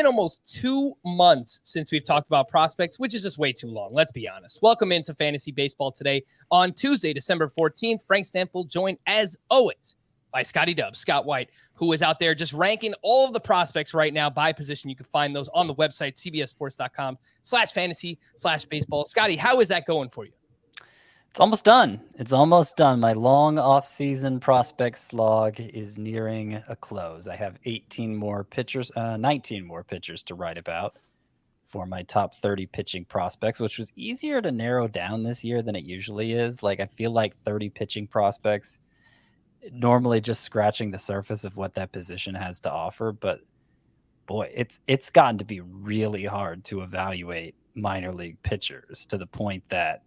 been almost 2 months since we've talked about prospects, which is just way too long. Let's be honest. Welcome into Fantasy Baseball today on Tuesday, December 14th. Frank Stampfl joined as always by Scott White, who is out there just ranking all of the prospects right now by position. You can find those on the website, cbssports.com/fantasy/baseball. Scotty, how is that going for you? It's almost done. My long off-season prospect slog is nearing a close. I have 19 more pitchers to write about for my top 30 pitching prospects, which was easier to narrow down this year than it usually is. Like, I feel like 30 pitching prospects, normally just scratching the surface of what that position has to offer. But boy, it's gotten to be really hard to evaluate minor league pitchers to the point that,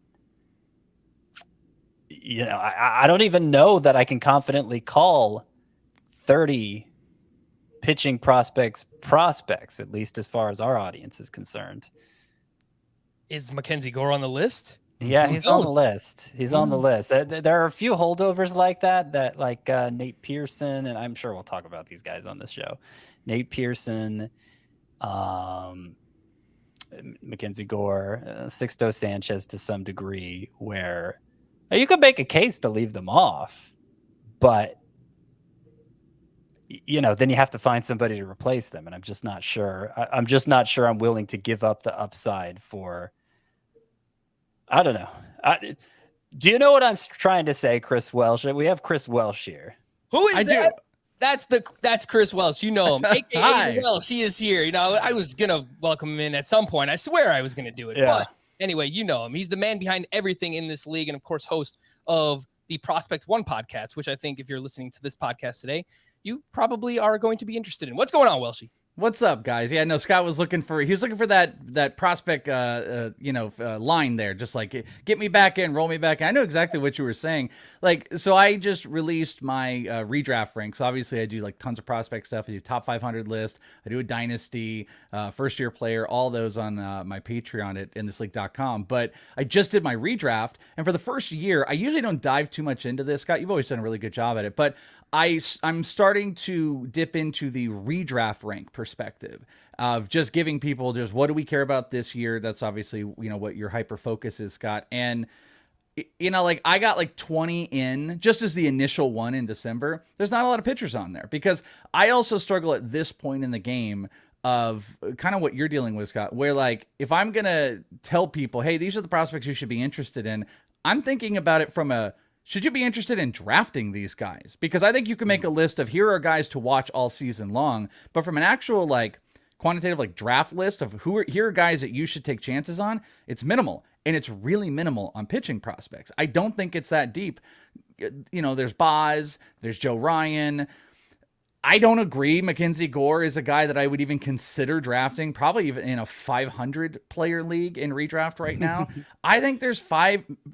I don't even know that I can confidently call 30 pitching prospects, at least as far as our audience is concerned. Is Mackenzie Gore on the list? Yeah, he's on the list. On the list. There are a few holdovers like that like Nate Pearson, and I'm sure we'll talk about these guys on this show. Nate Pearson, Mackenzie Gore, Sixto Sanchez to some degree, where you could make a case to leave them off, but then you have to find somebody to replace them, and I'm just not sure. I'm just not sure I'm willing to give up the upside for. I don't know. Do you know what I'm trying to say, Chris Welsh? We have Chris Welsh here. Who is that? That's Chris Welsh. You know him. AKA Welsh. He is here. I was gonna welcome him in at some point. I swear I was gonna do it. Yeah. But anyway, you know him. He's the man behind everything in this league, and of course, host of the Prospect One podcast, which I think if you're listening to this podcast today, you probably are going to be interested in. What's going on, Welshie? What's up, guys? Yeah, no, Scott was looking for that prospect, line there. Just like, get me back in, roll me back in. I know exactly what you were saying. Like, so I just released my redraft ranks. Obviously, I do like tons of prospect stuff. I do top 500 list. I do a dynasty, first year player, all those on my Patreon at inthisleague.com. But I just did my redraft. And for the first year, I usually don't dive too much into this. Scott, you've always done a really good job at it. But I'm starting to dip into the redraft rank perspective of just giving people just what do we care about this year. That's obviously, what your hyper focus is, Scott. And, like I got like 20 in just as the initial one in December. There's not a lot of pitchers on there because I also struggle at this point in the game of kind of what you're dealing with, Scott, where like if I'm going to tell people, hey, these are the prospects you should be interested in, I'm thinking about it from should you be interested in drafting these guys? Because I think you can make a list of here are guys to watch all season long, but from an actual like quantitative like draft list of here are guys that you should take chances on, it's minimal. And it's really minimal on pitching prospects. I don't think it's that deep. There's Boz, there's Joe Ryan. I don't agree. Mackenzie Gore is a guy that I would even consider drafting, probably even in a 500 player league in redraft right now. I think there's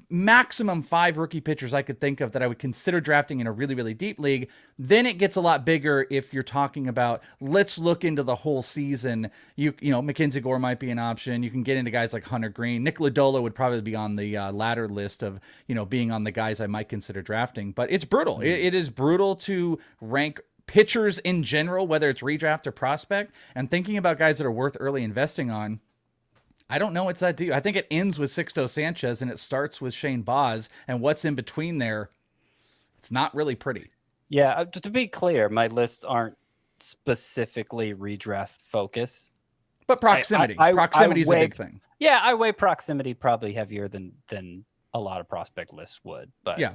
maximum five rookie pitchers I could think of that I would consider drafting in a really, really deep league. Then it gets a lot bigger if you're talking about, let's look into the whole season. Mackenzie Gore might be an option. You can get into guys like Hunter Green. Nick Lodolo would probably be on the latter list of, being on the guys I might consider drafting. But it's brutal. It is brutal to rank pitchers in general, whether it's redraft or prospect, and thinking about guys that are worth early investing on. I don't know what's that deep. I think it ends with Sixto Sanchez and it starts with Shane Boz, and what's in between there, it's not really pretty. Yeah, to be clear, my lists aren't specifically redraft focus. But proximity. Proximity is a big thing. Yeah, I weigh proximity probably heavier than a lot of prospect lists would. But, yeah.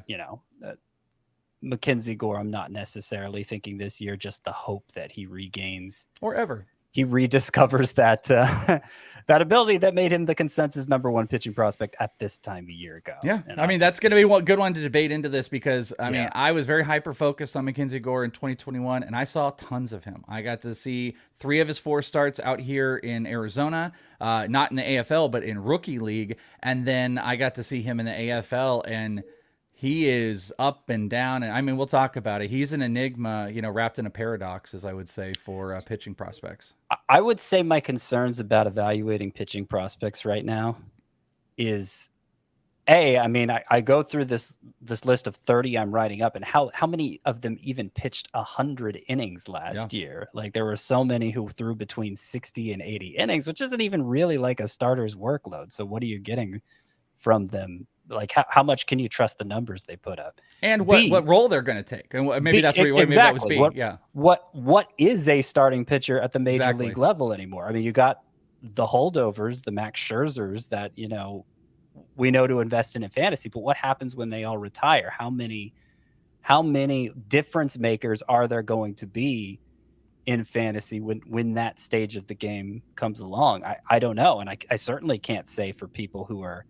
Mackenzie Gore, I'm not necessarily thinking this year, just the hope that he regains or ever he rediscovers that that ability that made him the consensus number one pitching prospect at this time a year ago. Yeah, and that's going to be a good one to debate into this because I was very hyper focused on Mackenzie Gore in 2021, and I saw tons of him. I got to see 3 of his 4 starts out here in Arizona, not in the AFL but in rookie league, and then I got to see him in the AFL and. He is up and down, and we'll talk about it. He's an enigma, wrapped in a paradox, as I would say, for pitching prospects. I would say my concerns about evaluating pitching prospects right now is I mean, I go through this list of 30 I'm writing up, and how many of them even pitched 100 innings last year? Like, there were so many who threw between 60 and 80 innings, which isn't even really like a starter's workload. So what are you getting from them? Like, how much can you trust the numbers they put up? And what role they're going to take? And maybe that's what maybe that was B. What is a starting pitcher at the major league level anymore? I mean, you got the holdovers, the Max Scherzers that, we know to invest in fantasy, but what happens when they all retire? How many difference makers are there going to be in fantasy when that stage of the game comes along? I don't know. And I certainly can't say for people who are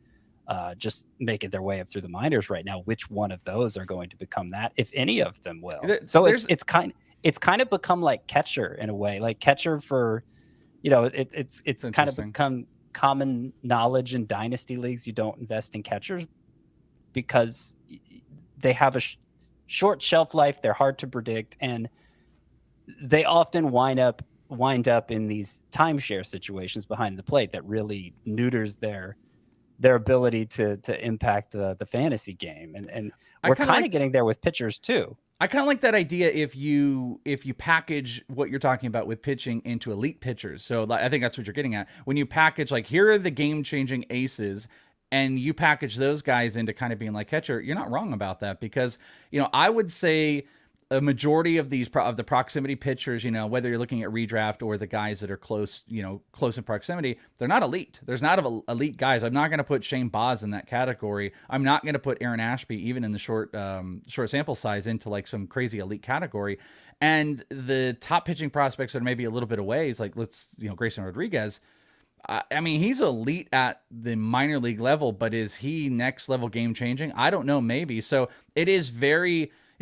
just making their way up through the minors right now, which one of those are going to become that, if any of them will. So it's kind of become like catcher in a way, like catcher for, it's kind of become common knowledge in dynasty leagues. You don't invest in catchers because they have a short shelf life. They're hard to predict, and they often wind up in these timeshare situations behind the plate that really neuters their ability to impact the fantasy game. And we're kind of getting there with pitchers too. I kind of like that idea if you package what you're talking about with pitching into elite pitchers. So I think that's what you're getting at. When you package, like, here are the game-changing aces, and you package those guys into kind of being like catcher, you're not wrong about that, because, I would say a majority of these of the proximity pitchers, whether you're looking at redraft or the guys that are close in proximity, they're not elite. There's not elite guys. I'm not going to put Shane Baz in that category. I'm not going to put Aaron Ashby, even in the short sample size, into like some crazy elite category. And the top pitching prospects that are maybe a little bit away is like, Grayson Rodriguez. I mean, he's elite at the minor league level, but is he next level game changing? I don't know, maybe. So it's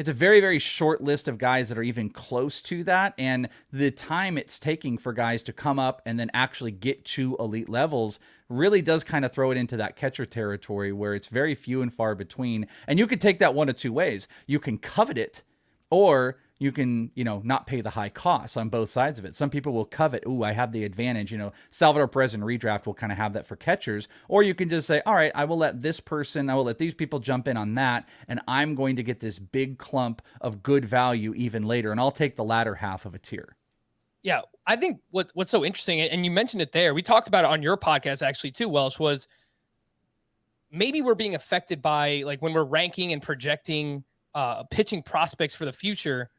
a very, very short list of guys that are even close to that. And the time it's taking for guys to come up and then actually get to elite levels really does kind of throw it into that catcher territory where it's very few and far between. And you could take that one of two ways. You can covet it, or you can, not pay the high costs on both sides of it. Some people will covet, I have the advantage. Salvador Perez in redraft will kind of have that for catchers. Or you can just say, all right, I will let these people jump in on that, and I'm going to get this big clump of good value even later, and I'll take the latter half of a tier. Yeah, I think what's so interesting, and you mentioned it there, we talked about it on your podcast actually too, Welsh, was maybe we're being affected by, like, when we're ranking and projecting pitching prospects for the future,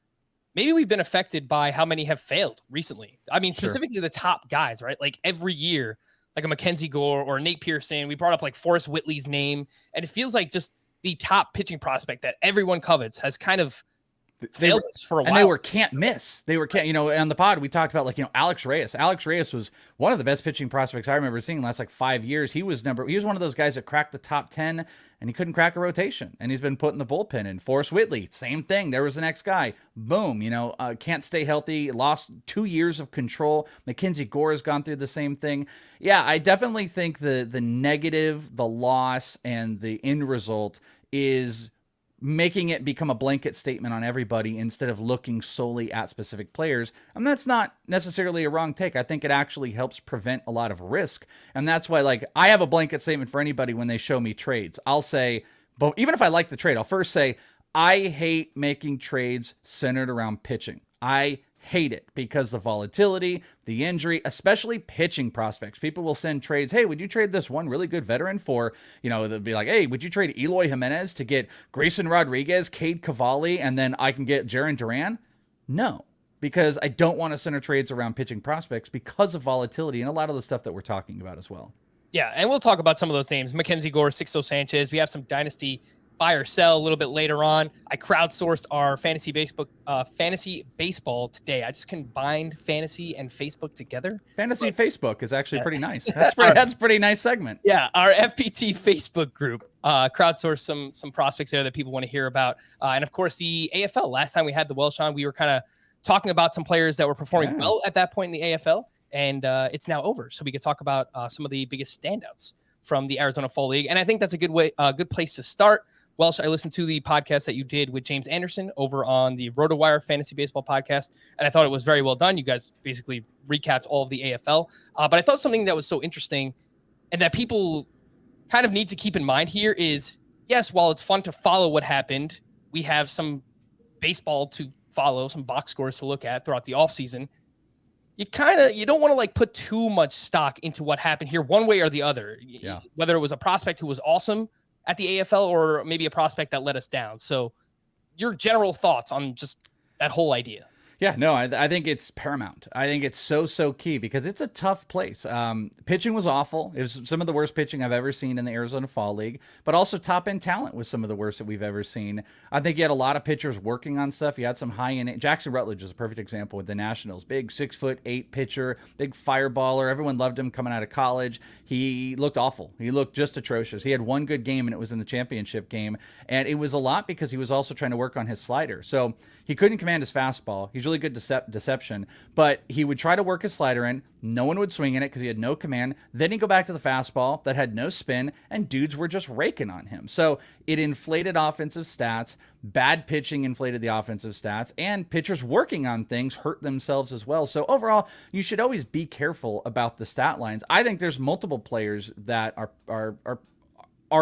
maybe we've been affected by how many have failed recently. I mean, specifically the top guys, right? Like every year, like a Mackenzie Gore or Nate Pearson, we brought up like Forrest Whitley's name, and it feels like just the top pitching prospect that everyone covets has kind of failed us for a while. And they were can't miss. On the pod, we talked about Alex Reyes. Alex Reyes was one of the best pitching prospects I remember seeing in the last 5 years. He was one of those guys that cracked the top 10, and he couldn't crack a rotation, and he's been put in the bullpen. And Forrest Whitley, same thing. There was the next guy. Boom. Can't stay healthy. Lost 2 years of control. Mackenzie Gore has gone through the same thing. Yeah, I definitely think the negative, the loss, and the end result is making it become a blanket statement on everybody instead of looking solely at specific players. And that's not necessarily a wrong take. I think it actually helps prevent a lot of risk. And that's why, I have a blanket statement for anybody when they show me trades. I'll say, but even if I like the trade, I'll first say, I hate making trades centered around pitching. I hate it because the volatility, the injury, especially pitching prospects. People will send trades. Hey, would you trade this one really good veteran for, they'll be like, hey, would you trade Eloy Jimenez to get Grayson Rodriguez, Cade Cavalli, and then I can get Jarren Duran? No, because I don't want to center trades around pitching prospects because of volatility and a lot of the stuff that we're talking about as well. Yeah, and we'll talk about some of those names. Mackenzie Gore, Sixto Sanchez. We have some Dynasty Buy or Sell a little bit later on. I crowdsourced our fantasy baseball today. I just combined fantasy and Facebook together. Fantasy Facebook is actually pretty nice. That's a pretty nice segment. Yeah, our FPT Facebook group crowdsourced some prospects there that people want to hear about. And of course, the AFL. Last time we had the Welsh on, we were kind of talking about some players that were performing well at that point in the AFL, and it's now over. So we could talk about some of the biggest standouts from the Arizona Fall League. And I think that's a good place to start. Welsh, I listened to the podcast that you did with James Anderson over on the RotoWire Fantasy Baseball podcast, and I thought it was very well done. You guys basically recapped all of the AFL. But I thought something that was so interesting and that people kind of need to keep in mind here is, yes, while it's fun to follow what happened, we have some baseball to follow, some box scores to look at throughout the offseason. You don't want to like put too much stock into what happened here one way or the other. Yeah. Whether it was a prospect who was awesome at the AFL or maybe a prospect that let us down. So your general thoughts on just that whole idea. Yeah, no, I think it's paramount. I think it's so key because it's a tough place. Pitching was awful. It was some of the worst pitching I've ever seen in the Arizona Fall League, but also top-end talent was some of the worst that we've ever seen. I think you had a lot of pitchers working on stuff. You had some high-end. Jackson Rutledge is a perfect example with the Nationals. Big 6'8" pitcher, big fireballer. Everyone loved him coming out of college. He looked awful. He looked just atrocious. He had one good game, and it was in the championship game, and it was a lot because he was also trying to work on his slider. So he couldn't command his fastball. He's really good deception, but he would try to work his slider in. No one would swing in it because he had no command. Then he'd go back to the fastball that had no spin, and dudes were just raking on him. So it inflated offensive stats. Bad pitching inflated the offensive stats, and pitchers working on things hurt themselves as well. So overall, you should always be careful about the stat lines. I think there's multiple players that are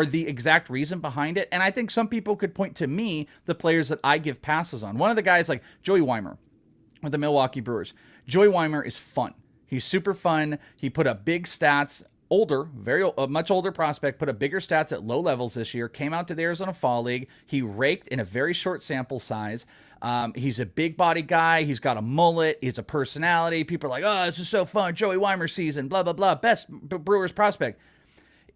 the exact reason behind it. And I think some people could point to me, the players that I give passes on. One of the guys like Joey Weimer with the Milwaukee Brewers. Joey Weimer is fun. He's super fun. He put up big stats, much older prospect, put up bigger stats at low levels this year, came out to the Arizona Fall League. He raked in a very short sample size. He's a big body guy. He's got a mullet. He's a personality. People are like, oh, this is so fun. Joey Weimer season, blah, blah, blah. Best Brewers prospect.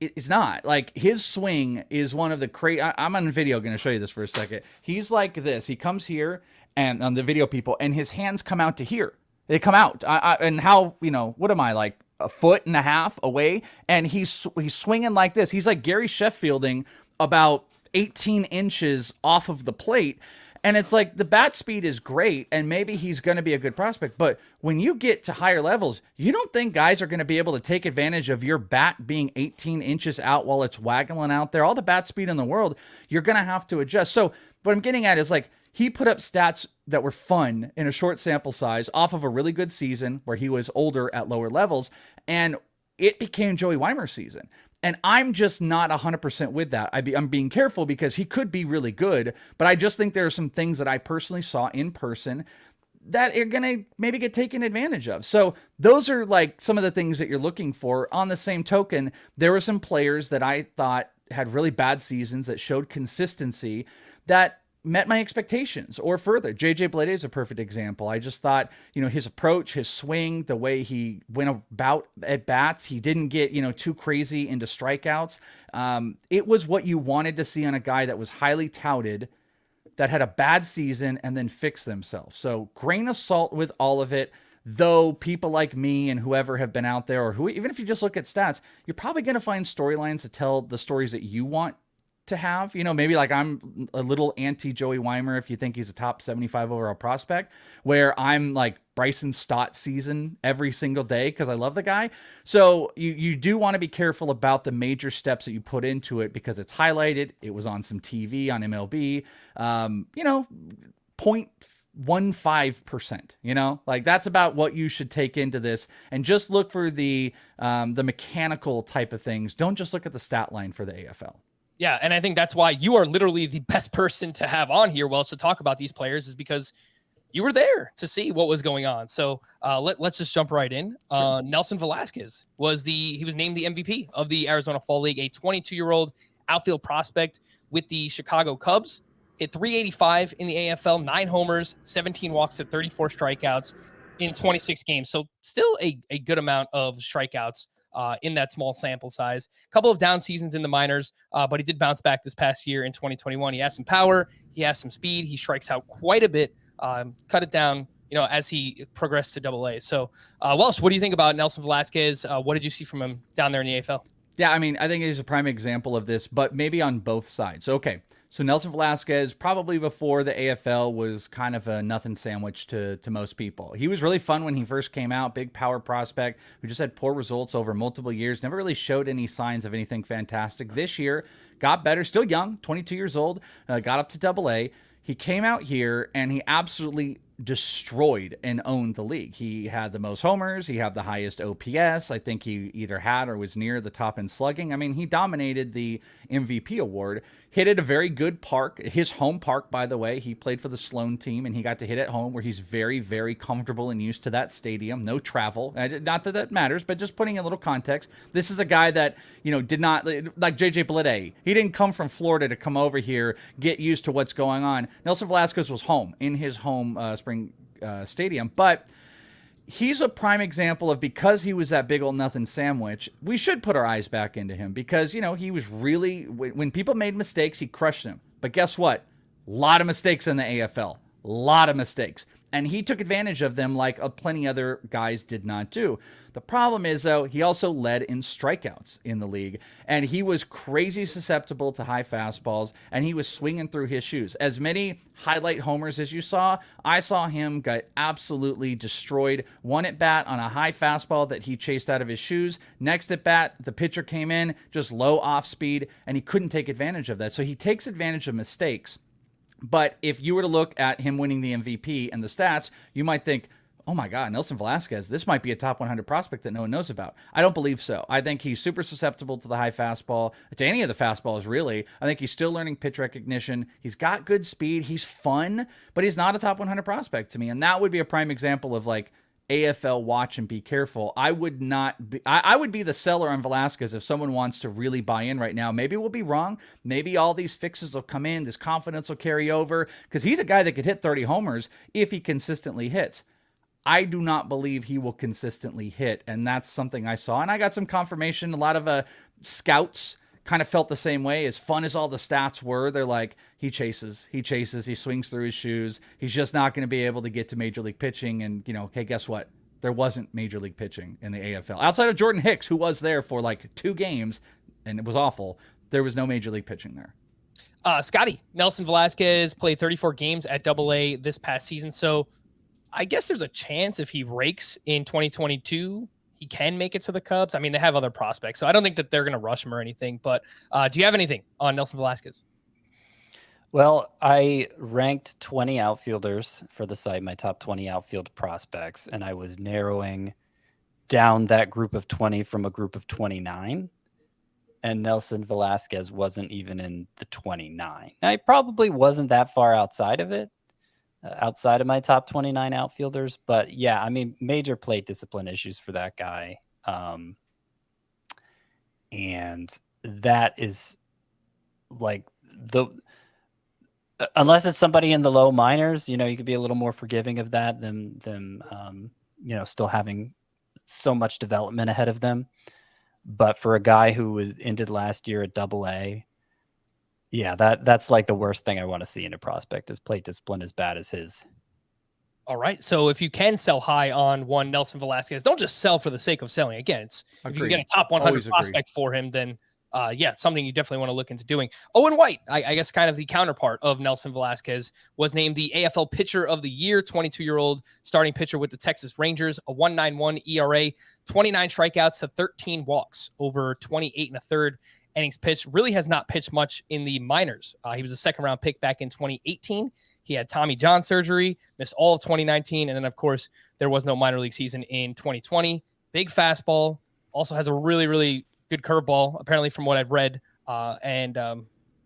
It's not. Like, his swing is one of the crazy. I'm on video going to show you this for a second. He's like this. He comes here, and on the video people, and his hands come out to here. They come out. And how, what am I, like a foot and a half away? And he's swinging like this. He's like Gary Sheffielding about 18 inches off of the plate. And it's like the bat speed is great, and maybe he's going to be a good prospect. But when you get to higher levels, you don't think guys are going to be able to take advantage of your bat being 18 inches out while it's waggling out there. All the bat speed in the world, you're going to have to adjust. So what I'm getting at is, like, he put up stats that were fun in a short sample size off of a really good season where he was older at lower levels, and it became Joey Weimer's season. And I'm just not 100% with that. I'm being careful because he could be really good, but I just think there are some things that I personally saw in person that are going to maybe get taken advantage of. So those are like some of the things that you're looking for. On the same token, there were some players that I thought had really bad seasons that showed consistency that met my expectations or further. JJ Bleday is a perfect example. I just thought, his approach, his swing, the way he went about at bats, he didn't get, too crazy into strikeouts. It was what you wanted to see on a guy that was highly touted, that had a bad season and then fixed themselves. So grain of salt with all of it, though people like me and whoever have been out there, or who, even if you just look at stats, you're probably going to find storylines to tell the stories that you want to have. Maybe like I'm a little anti Joey Weimer if you think he's a top 75 overall prospect, where I'm like Bryson Stott season every single day because I love the guy. So you do want to be careful about the major steps that you put into it because it's highlighted. It was on some TV on MLB. 0.15%, like that's about what you should take into this, and just look for the mechanical type of things. Don't just look at the stat line for the AFL. Yeah, and I think that's why you are literally the best person to have on here, Welsh, to talk about these players, is because you were there to see what was going on. So let's just jump right in. Nelson Velazquez was named the MVP of the Arizona Fall League, a 22-year-old outfield prospect with the Chicago Cubs. Hit .385 in the AFL, 9 homers, 17 walks to 34 strikeouts in 26 games. So still a good amount of strikeouts in that small sample size. A couple of down seasons in the minors, but he did bounce back this past year in 2021. He has some power. He has some speed. He strikes out quite a bit, cut it down, as he progressed to AA. So, Welsh, what do you think about Nelson Velazquez? What did you see from him down there in the AFL? Yeah, I think he's a prime example of this, but maybe on both sides. Okay, So Nelson Velazquez, probably before the AFL, was kind of a nothing sandwich to most people. He was really fun when he first came out, big power prospect who just had poor results over multiple years, never really showed any signs of anything fantastic. This year, got better, still young, 22 years old, got up to AA. He came out here and he absolutely destroyed and owned the league. He had the most homers. He had the highest OPS. I think he either had or was near the top in slugging. I mean, he dominated the MVP award. Hit at a very good park, his home park, by the way. He played for the Sloan team, and he got to hit at home where he's very, very comfortable and used to that stadium. No travel. Not that that matters, but just putting a little context. This is a guy that, did not, like JJ Bleday. He didn't come from Florida to come over here, get used to what's going on. Nelson Velazquez was home, in his home spring stadium, but he's a prime example of, because he was that big old nothing sandwich, we should put our eyes back into him because, he was really, when people made mistakes, he crushed them. But guess what? A lot of mistakes in the AFL. A lot of mistakes. And he took advantage of them like plenty other guys did not do. The problem is, though, he also led in strikeouts in the league. And he was crazy susceptible to high fastballs, and he was swinging through his shoes. As many highlight homers as you saw, I saw him get absolutely destroyed. One at bat on a high fastball that he chased out of his shoes. Next at bat, the pitcher came in, just low off speed, and he couldn't take advantage of that. So he takes advantage of mistakes. But if you were to look at him winning the MVP and the stats, you might think, oh my God, Nelson Velazquez, this might be a top 100 prospect that no one knows about. I don't believe so. I think he's super susceptible to the high fastball, to any of the fastballs, really. I think he's still learning pitch recognition. He's got good speed. He's fun, but he's not a top 100 prospect to me. And that would be a prime example of like, AFL watch and be careful. I would not be, I would be the seller on Velazquez if someone wants to really buy in right now. Maybe we'll be wrong. Maybe all these fixes will come in. This confidence will carry over because he's a guy that could hit 30 homers if he consistently hits. I do not believe he will consistently hit. And that's something I saw. And I got some confirmation. A lot of scouts kind of felt the same way. As fun as all the stats were, they're like, he chases, he swings through his shoes. He's just not going to be able to get to major league pitching. And, okay, guess what? There wasn't major league pitching in the AFL. Outside of Jordan Hicks, who was there for like 2 games, and it was awful. There was no major league pitching there. Scotty, Nelson Velazquez played 34 games at AA this past season. So I guess there's a chance if he rakes in 2022, he can make it to the Cubs. I mean, they have other prospects, so I don't think that they're going to rush him or anything. But do you have anything on Nelson Velazquez? Well, I ranked 20 outfielders for the site, my top 20 outfield prospects, and I was narrowing down that group of 20 from a group of 29. And Nelson Velazquez wasn't even in the 29. Now, he probably wasn't that far outside of it. Outside of my top 29 outfielders. But yeah, I mean, major plate discipline issues for that guy. And that is like unless it's somebody in the low minors, you could be a little more forgiving of that than still having so much development ahead of them. But for a guy who ended last year at AA, yeah, that's like the worst thing I want to see in a prospect is plate discipline as bad as his. All right. So if you can sell high on one Nelson Velazquez, don't just sell for the sake of selling. Again, if you get a top 100 prospect for him, then something you definitely want to look into doing. Owen White, I guess kind of the counterpart of Nelson Velazquez, was named the AFL Pitcher of the Year, 22-year-old starting pitcher with the Texas Rangers, a 1.91 ERA, 29 strikeouts to 13 walks over 28 and a third innings pitched. Really has not pitched much in the minors. He was a second-round pick back in 2018. He had Tommy John surgery, missed all of 2019, and then, of course, there was no minor league season in 2020. Big fastball. Also has a really, really good curveball, apparently, from what I've read. And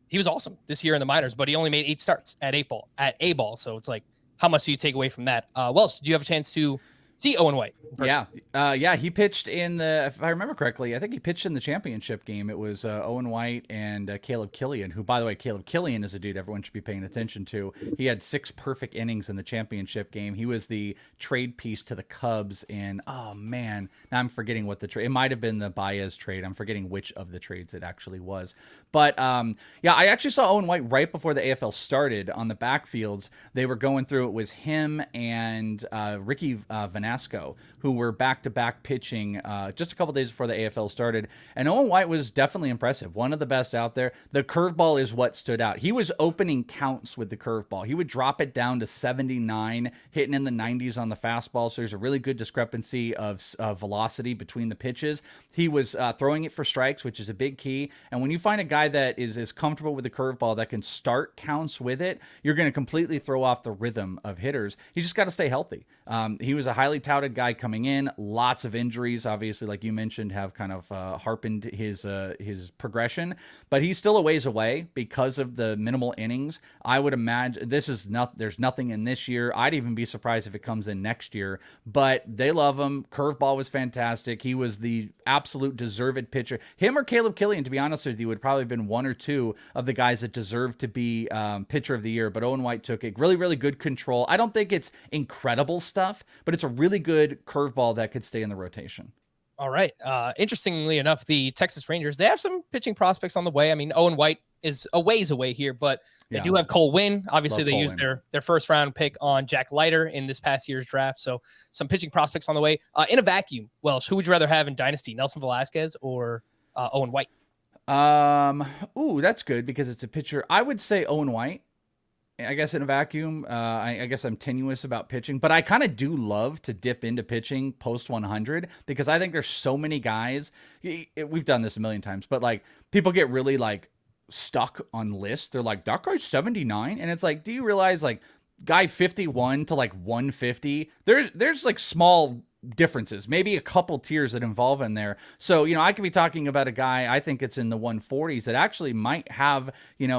he was awesome this year in the minors, but he only made 8 starts at A ball. So it's like, how much do you take away from that? Welsh, did you have a chance to see Owen White? Yeah, he pitched in if I remember correctly, I think he pitched in the championship game. It was Owen White and Caleb Killian, who, by the way, Caleb Killian is a dude everyone should be paying attention to. He had 6 perfect innings in the championship game. He was the trade piece to the Cubs in, oh man, now I'm forgetting what the trade, it might have been the Baez trade. I'm forgetting which of the trades it actually was. But yeah, I actually saw Owen White right before the AFL started on the backfields. They were going through, it was him and Ricky Vanasquez Fiasco, who were back-to-back pitching just a couple days before the AFL started. And Owen White was definitely impressive. One of the best out there. The curveball is what stood out. He was opening counts with the curveball. He would drop it down to 79, hitting in the 90s on the fastball. So there's a really good discrepancy of velocity between the pitches. He was throwing it for strikes, which is a big key. And when you find a guy that is as comfortable with the curveball that can start counts with it, you're going to completely throw off the rhythm of hitters. He just got to stay healthy. He was a highly touted guy coming in. Lots of injuries, obviously, like you mentioned, have kind of harpened his progression. But he's still a ways away because of the minimal innings. I would imagine there's nothing in this year. I'd even be surprised if it comes in next year. But they love him. Curveball was fantastic. He was the absolute deserved pitcher. Him or Caleb Killian, to be honest with you, would probably have been one or two of the guys that deserved to be pitcher of the year. But Owen White took it. Really, really good control. I don't think it's incredible stuff, but it's a really good curveball that could stay in the rotation. All right. Interestingly enough, the Texas Rangers, they have some pitching prospects on the way. I mean, Owen White is a ways away here, but they do have Cole Winn. Obviously, they used their first round pick on Jack Leiter in this past year's draft. So some pitching prospects on the way. In a vacuum, Welsh, who would you rather have in Dynasty, Nelson Velazquez or Owen White? Ooh, that's good because it's a pitcher. I would say Owen White. I guess in a vacuum, I guess I'm tenuous about pitching, but I kind of do love to dip into pitching post 100 because I think there's so many guys. We've done this a million times, but like people get really like stuck on lists. They're like, that guy's 79. And it's like, do you realize like guy 51 to like 150, there's like small differences, maybe a couple tiers that involve in there. So, I could be talking about a guy, I think it's in the 140s that actually might have,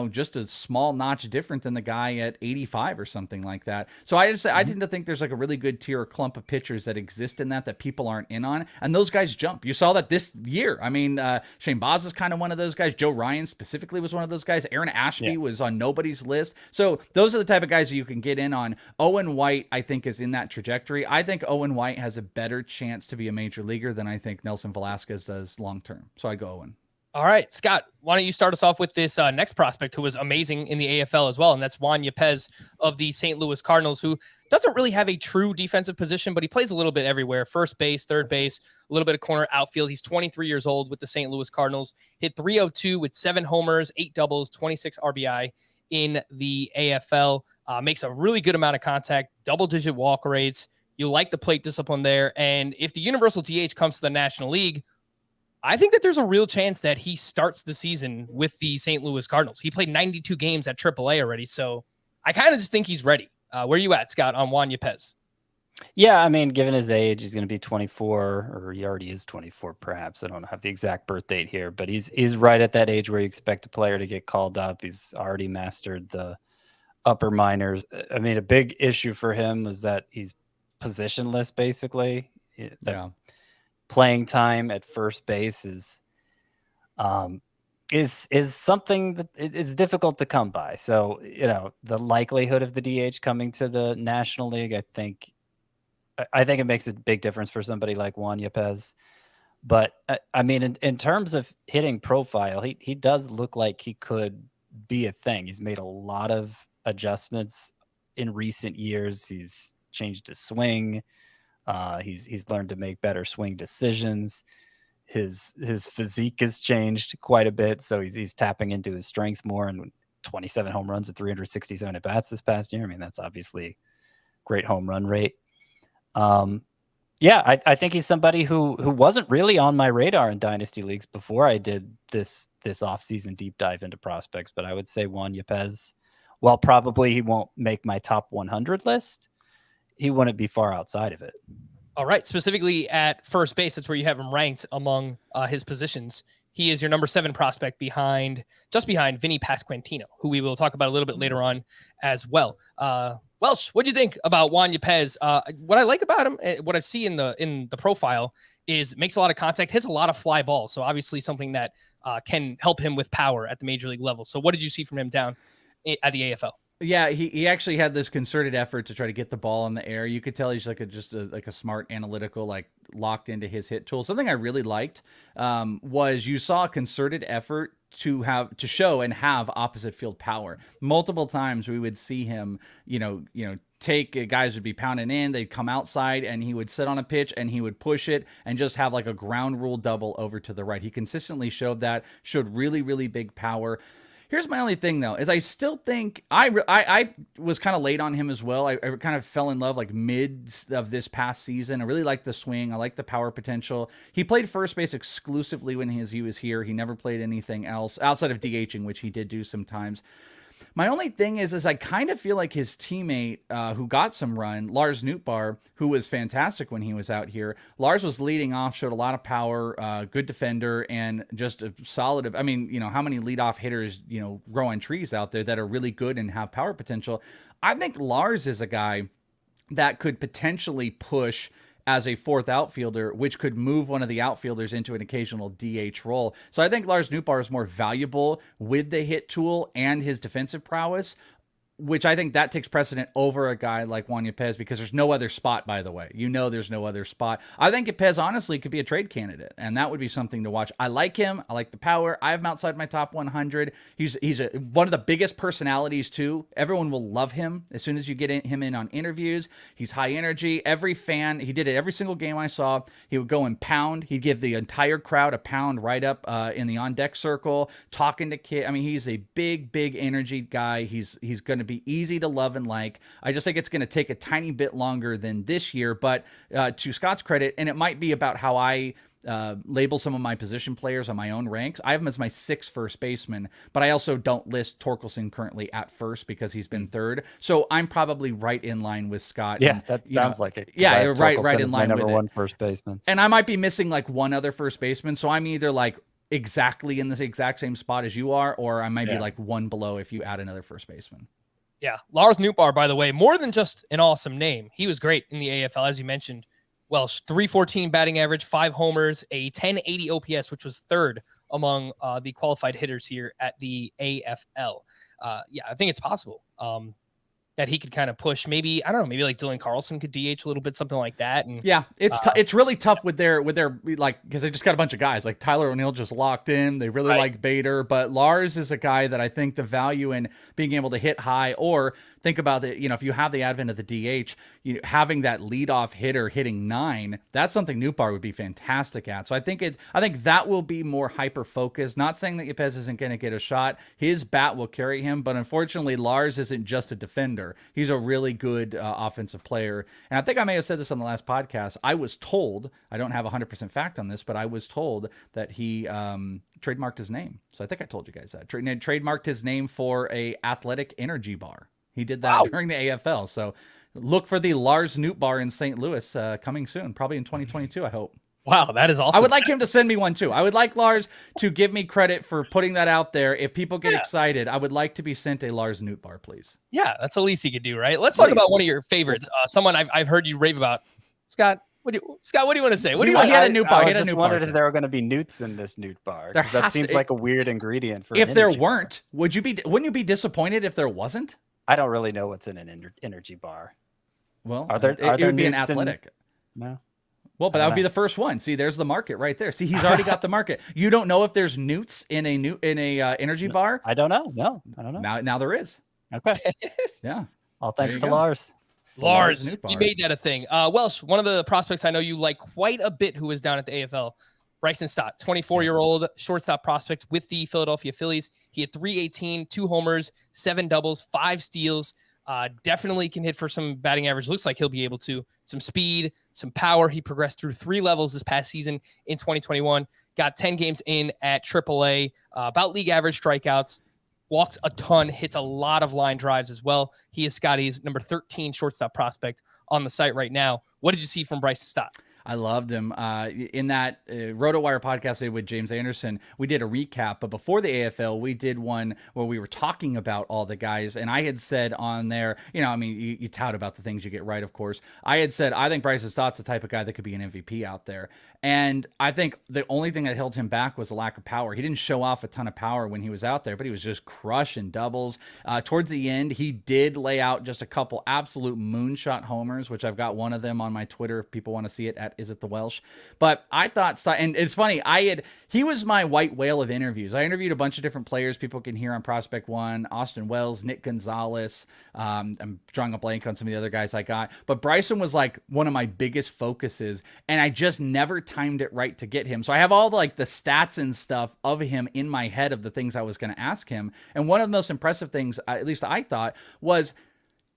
just a small notch different than the guy at 85 or something like that. So I tend to think there's like a really good tier or clump of pitchers that exist in that people aren't in on. And those guys jump. You saw that this year. I mean, Shane Baz is kind of one of those guys. Joe Ryan specifically was one of those guys. Aaron Ashby was on nobody's list. So those are the type of guys that you can get in on. Owen White, I think, is in that trajectory. I think Owen White has a better chance to be a major leaguer than I think Nelson Velazquez does long term. So I go Owen. All right, Scott, why don't you start us off with this next prospect who was amazing in the AFL as well, and that's Juan Yepez of the St. Louis Cardinals, who doesn't really have a true defensive position, but he plays a little bit everywhere, first base, third base, a little bit of corner outfield. He's 23 years old with the St. Louis Cardinals, hit .302 with 7 homers, 8 doubles, 26 RBI in the AFL, makes a really good amount of contact, double-digit walk rates. You like the plate discipline there. And if the universal DH comes to the National League, I think that there's a real chance that he starts the season with the St. Louis Cardinals. He played 92 games at AAA already. So I kind of just think he's ready. Where are you at, Scott, on Juan Yepez? Yeah, I mean, given his age, he's going to be 24, or he already is 24, perhaps. I don't have the exact birth date here, but he's right at that age where you expect a player to get called up. He's already mastered the upper minors. I mean, a big issue for him was that he's positionless, basically. Playing time at first base is something that is difficult to come by. So, the likelihood of the DH coming to the National League, I think it makes a big difference for somebody like Juan Yepez. But I mean, in terms of hitting profile, he does look like he could be a thing. He's made a lot of adjustments in recent years. He's changed his swing. He's learned to make better swing decisions. His physique has changed quite a bit, so he's tapping into his strength more. And 27 home runs at 367 at bats this past year. I mean, that's obviously great home run rate. I think he's somebody who wasn't really on my radar in dynasty leagues before I did this offseason deep dive into prospects. But I would say Juan Yepez, while probably he won't make my top 100 list, he wouldn't be far outside of it. All right. Specifically at first base, that's where you have him ranked among his positions. He is your number 7 prospect just behind Vinny Pasquantino, who we will talk about a little bit later on as well. Welsh, what do you think about Juan Yepez? What I like about him, what I see in the profile is makes a lot of contact, hits a lot of fly balls. So obviously something that can help him with power at the major league level. So what did you see from him down at the AFL? Yeah, he actually had this concerted effort to try to get the ball in the air. You could tell he's like a smart, analytical, like locked into his hit tool. Something I really liked was you saw a concerted effort to show and have opposite field power. Multiple times we would see him, take guys would be pounding in, they'd come outside, and he would sit on a pitch and he would push it and just have like a ground rule double over to the right. He consistently showed really, really big power. Here's my only thing, though, is I still think I was kind of late on him as well. I kind of fell in love like mid of this past season. I really liked the swing. I liked the power potential. He played first base exclusively when he was here. He never played anything else outside of DHing, which he did do sometimes. My only thing is I kind of feel like his teammate who got some run, Lars Nootbaar, who was fantastic when he was out here. Lars was leading off, showed a lot of power, good defender, and just a solid. I mean, how many leadoff hitters, grow on trees out there that are really good and have power potential. I think Lars is a guy that could potentially push as a fourth outfielder, which could move one of the outfielders into an occasional DH role. So I think Lars Nootbaar is more valuable with the hit tool and his defensive prowess, which I think that takes precedent over a guy like Juan Yepez, because there's no other spot, by the way. There's no other spot. I think Yepez, honestly, could be a trade candidate, and that would be something to watch. I like him. I like the power. I have him outside my top 100. He's one of the biggest personalities, too. Everyone will love him as soon as you get him in on interviews. He's high energy. Every fan, he did it every single game I saw. He would go and pound. He'd give the entire crowd a pound right up in the on-deck circle, talking to kids. I mean, he's a big, big energy guy. He's going to be easy to love and like. I just think it's going to take a tiny bit longer than this year, but to Scott's credit, and it might be about how I label some of my position players on my own ranks. I have him as my 6th first baseman, but I also don't list Torkelson currently at first because he's been 3rd. So I'm probably right in line with Scott. Yeah, that sounds like it. Yeah, you're right in line with number it. 1 first baseman. And I might be missing like one other first baseman. So I'm either like exactly in this exact same spot as you are, or I might be like one below if you add another first baseman. Yeah, Lars Nootbaar, by the way, more than just an awesome name. He was great in the AFL, as you mentioned. Welsh, 314 batting average, 5 homers, a 1080 OPS, which was 3rd among the qualified hitters here at the AFL. I think it's possible that he could kind of push. Maybe, I don't know, maybe like Dylan Carlson could DH a little bit, something like that. And yeah, it's really tough with their like, because they just got a bunch of guys like Tyler O'Neill just locked in. They really like Bader, but Lars is a guy that I think the value in being able to hit high, or think about it, if you have the advent of the DH, having that leadoff hitter hitting 9, that's something Nootbaar would be fantastic at. So I think that will be more hyper focused. Not saying that Yepez isn't going to get a shot. His bat will carry him, but unfortunately Lars isn't just a defender. He's a really good offensive player. And I think I may have said this on the last podcast. I was told, I don't have 100% fact on this, but I was told that he trademarked his name. So I think I told you guys that. Trademarked his name for a athletic energy bar. He did that during the AFL. So look for the Lars Nootbaar in St. Louis coming soon, probably in 2022, I hope. Wow, that is awesome. I would like him to send me one too. I would like Lars to give me credit for putting that out there. If people get excited, I would like to be sent a Lars Nootbaar, please. Yeah, that's the least he could do, right? Let's talk about one of your favorites. Someone I've heard you rave about. Scott, what do you want to say? What do you want? He had a Nootbaar. I just wondered if there were going to be newts in this Nootbaar. That seems like a weird ingredient for. If there weren't, wouldn't you be disappointed if there wasn't? I don't really know what's in an energy bar. Well, it would be an athletic. No. Well, but that would be the first one. See, there's the market right there. See, he's already got the market. You don't know if there's newts in a energy bar? I don't know. No, I don't know. Now there is. Okay. Yeah. All thanks to Lars. Lars, you made that a thing. Welsh, one of the prospects I know you like quite a bit who was down at the AFL, Bryson Stott, 24-year-old shortstop prospect with the Philadelphia Phillies. He had 318, 2 homers, 7 doubles, 5 steals. Definitely can hit for some batting average. Looks like he'll be able to. Some speed, some power. He progressed through 3 levels this past season in 2021. Got 10 games in at AAA. About league average strikeouts. Walks a ton. Hits a lot of line drives as well. He is Scotty's number 13 shortstop prospect on the site right now. What did you see from Bryson Stott? I loved him. In that RotoWire podcast I did with James Anderson, we did a recap. But before the AFL, we did one where we were talking about all the guys. And I had said on there, you tout about the things you get right, of course. I had said, I think Bryson Stott's the type of guy that could be an MVP out there. And I think the only thing that held him back was a lack of power. He didn't show off a ton of power when he was out there, but he was just crushing doubles. Towards the end, he did lay out just a couple absolute moonshot homers, which I've got one of them on my Twitter if people want to see it, at chat, is it the Welsh? But I thought Stott, and it's funny, he was my white whale of interviews. I interviewed a bunch of different players people can hear on Prospect One, Austin Wells, Nick Gonzalez. I'm drawing a blank on some of the other guys I got, but Bryson was like one of my biggest focuses, and I just never timed it right to get him. So I have all the stats and stuff of him in my head of the things I was going to ask him. And one of the most impressive things, at least I thought, was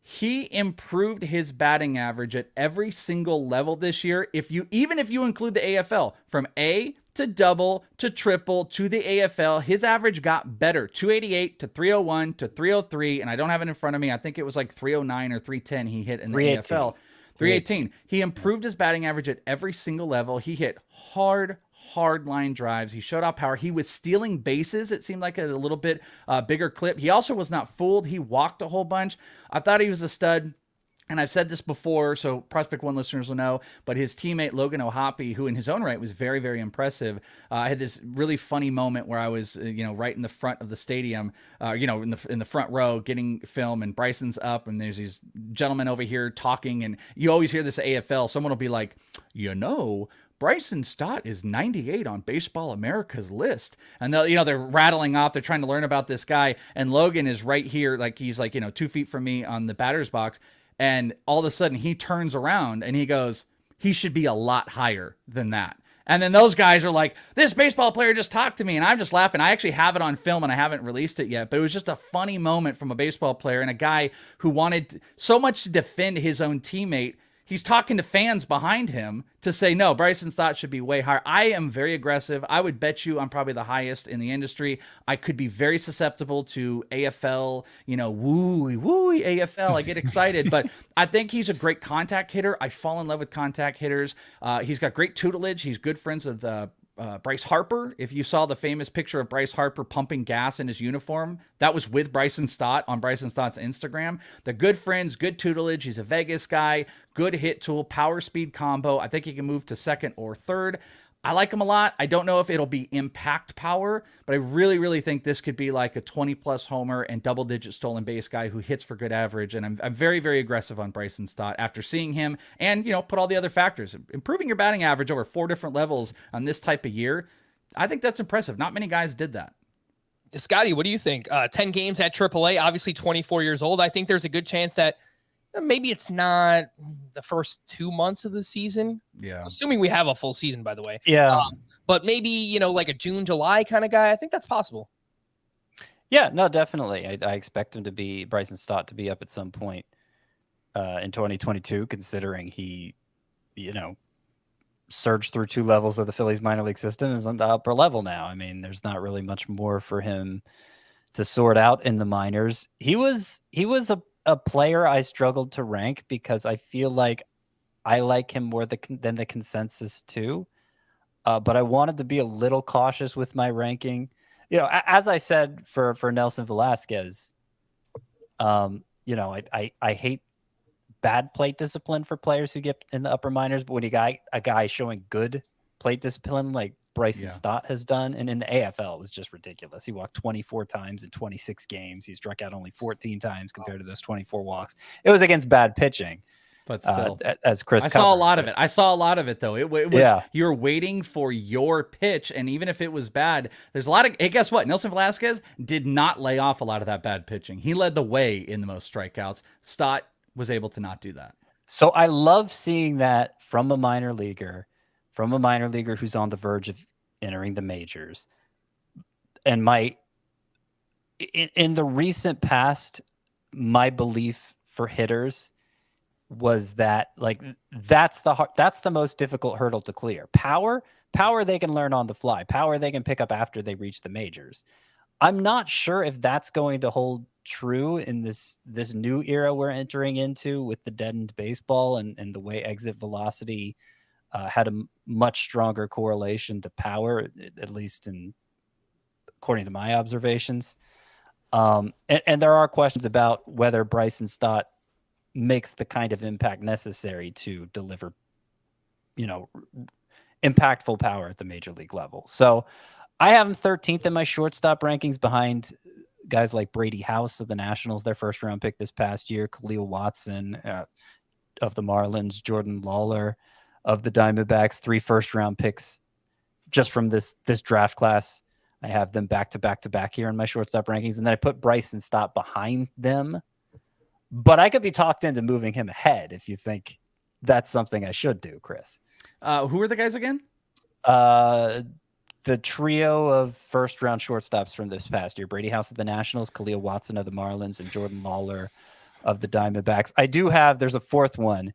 he improved his batting average at every single level this year. Even if you include the AFL, from A to double to triple to the AFL, his average got better. 288 to 301 to 303, and I don't have it in front of me. I think it was like 309 or 310 he hit in the AFL. 318. He improved his batting average at every single level. He hit hard line drives. He showed off power. He was stealing bases. It seemed like at a little bit bigger clip. He also was not fooled. He walked a whole bunch. I thought he was a stud. And I've said this before, so Prospect One listeners will know, but his teammate Logan O'Hoppe, who in his own right was very, very impressive, I had this really funny moment where I was, right in the front of the stadium, in the front row getting film, and Bryson's up, and there's these gentlemen over here talking, and you always hear this AFL. Someone will be like, Bryson Stott is 98 on Baseball America's list. And they're rattling off. They're trying to learn about this guy. And Logan is right here. He's 2 feet from me on the batter's box. And all of a sudden he turns around and he goes, he should be a lot higher than that. And then those guys are like, this baseball player just talked to me. And I'm just laughing. I actually have it on film and I haven't released it yet. But it was just a funny moment from a baseball player and a guy who wanted so much to defend his own teammate. He's talking to fans behind him to say, no, Bryson Stott should be way higher. I am very aggressive. I would bet you I'm probably the highest in the industry. I could be very susceptible to AFL, wooey AFL. I get excited, but I think he's a great contact hitter. I fall in love with contact hitters. He's got great tutelage. He's good friends with Bryce Harper. If you saw the famous picture of Bryce Harper pumping gas in his uniform, that was with Bryson Stott on Bryson Stott's Instagram. They're good friends, good tutelage. He's a Vegas guy, good hit tool, power speed combo. I think he can move to second or third. I like him a lot. I don't know if it'll be impact power, but I really, really think this could be like a 20-plus homer and double-digit stolen base guy who hits for good average. And I'm very, very aggressive on Bryson Stott after seeing him and, put all the other factors. Improving your batting average over 4 different levels on this type of year, I think that's impressive. Not many guys did that. Scotty, what do you think? 10 games at AAA, obviously 24 years old. I think there's a good chance that maybe it's not the first 2 months of the season. Yeah. Assuming we have a full season, by the way. Yeah. But maybe, like a June, July kind of guy. I think that's possible. Yeah, no, definitely. I expect Bryson Stott to be up at some point in 2022, considering he, surged through 2 levels of the Phillies minor league system, is on the upper level now. I mean, there's not really much more for him to sort out in the minors. He was a player I struggled to rank because I feel like I like him more than the consensus too. But I wanted to be a little cautious with my ranking. As I said for Nelson Velazquez, I hate bad plate discipline for players who get in the upper minors. But when you got a guy showing good plate discipline like Bryson Stott has done, and in the AFL it was just ridiculous. He walked 24 times in 26 games. He struck out only 14 times compared to those 24 walks. It was against bad pitching, but still, as Chris I saw a lot of it. I saw a lot of it though. It was you're waiting for your pitch, and even if it was bad, there's a lot of. Hey, guess what? Nelson Velazquez did not lay off a lot of that bad pitching. He led the way in the most strikeouts. Stott was able to not do that. So I love seeing that from a minor leaguer who's on the verge of entering the majors. And in the recent past, my belief for hitters was that that's the most difficult hurdle to clear. Power they can learn on the fly. Power they can pick up after they reach the majors. I'm not sure if that's going to hold true in this new era we're entering into with the deadened baseball and the way exit velocity had a much stronger correlation to power, at least according to my observations. And there are questions about whether Bryson Stott makes the kind of impact necessary to deliver, impactful power at the major league level. So I have him 13th in my shortstop rankings behind guys like Brady House of the Nationals, their first round pick this past year, Khalil Watson of the Marlins, Jordan Lawler of the Diamondbacks, 3 first-round picks just from this draft class. I have them back to back here in my shortstop rankings, and then I put Bryson Stott behind them. But I could be talked into moving him ahead if you think that's something I should do, Chris. Who are the guys again? The trio of first-round shortstops from this past year: Brady House of the Nationals, Khalil Watson of the Marlins, and Jordan Lawler of the Diamondbacks. I do have, there's a fourth one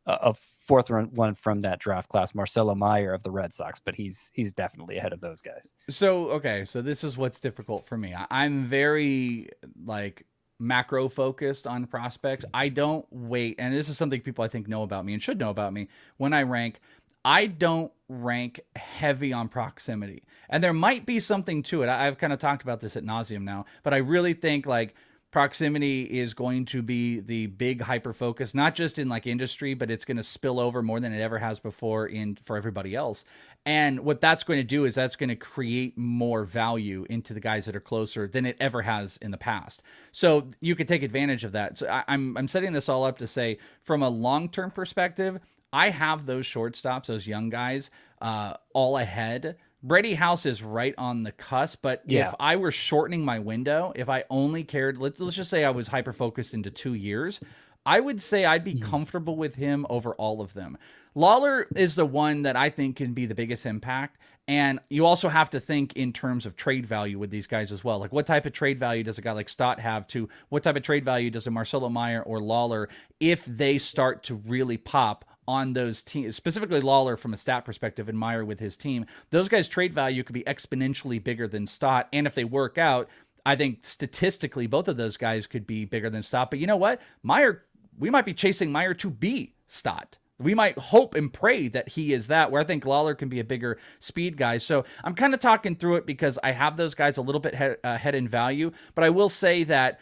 from that draft class, Marcelo Meyer of the Red Sox, but he's definitely ahead of those guys. So, okay, so this is what's difficult for me. I'm very, like, macro focused on prospects. I don't wait, and this is something people I think know about me and should know about me. When I rank, I don't rank heavy on proximity. And there might be something to it. I've kind of talked about this ad nauseum now, but I really think, like, proximity is going to be the big hyper focus, not just in like industry, but it's going to spill over more than it ever has before for everybody else. And what that's going to do is that's going to create more value into the guys that are closer than it ever has in the past. So you could take advantage of that. So I'm setting this all up to say, from a long-term perspective, I have those shortstops, those young guys, all ahead. Brady House is right on the cusp, but if I were shortening my window, if I only cared, let's just say I was hyper-focused into 2 years, I would say I'd be comfortable with him over all of them. Lawler is the one that I think can be the biggest impact, and you also have to think in terms of trade value with these guys as well. Like, what type of trade value does a guy like Stott have to, what type of trade value does a Marcelo Meyer or Lawler if they start to really pop on those teams, specifically Lawler from a stat perspective and Meyer with his team? Those guys' trade value could be exponentially bigger than Stott. And if they work out, I think statistically, both of those guys could be bigger than Stott. But you know what? Meyer, we might be chasing Meyer to be Stott. We might hope and pray that he is that, where I think Lawler can be a bigger speed guy. So I'm kind of talking through it because I have those guys a little bit ahead in value, but I will say that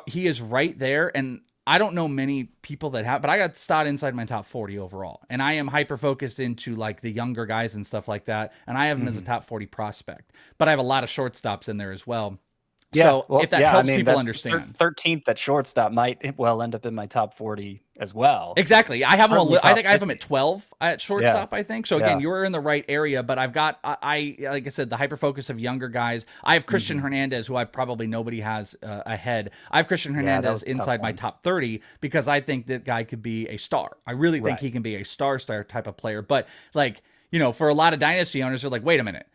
he is right there. And I don't know many people that have, but I got Stott inside my top 40 overall. And I am hyper-focused into like the younger guys and stuff like that. And I have him as a top 40 prospect. But I have a lot of shortstops in there as well. Yeah, so well, if that helps people understand. 13th at shortstop might well end up in my top 40 as well. Exactly. I have him. I think I have him at 12 at shortstop. Yeah. I think so. Again, you're in the right area, but I've got like I said, the hyper focus of younger guys. I have Christian Hernandez, who nobody has ahead. I have Christian Hernandez inside my top 30 because I think that guy could be a star. I really think he can be a star type of player. But like, for a lot of dynasty owners, they're like, wait a minute.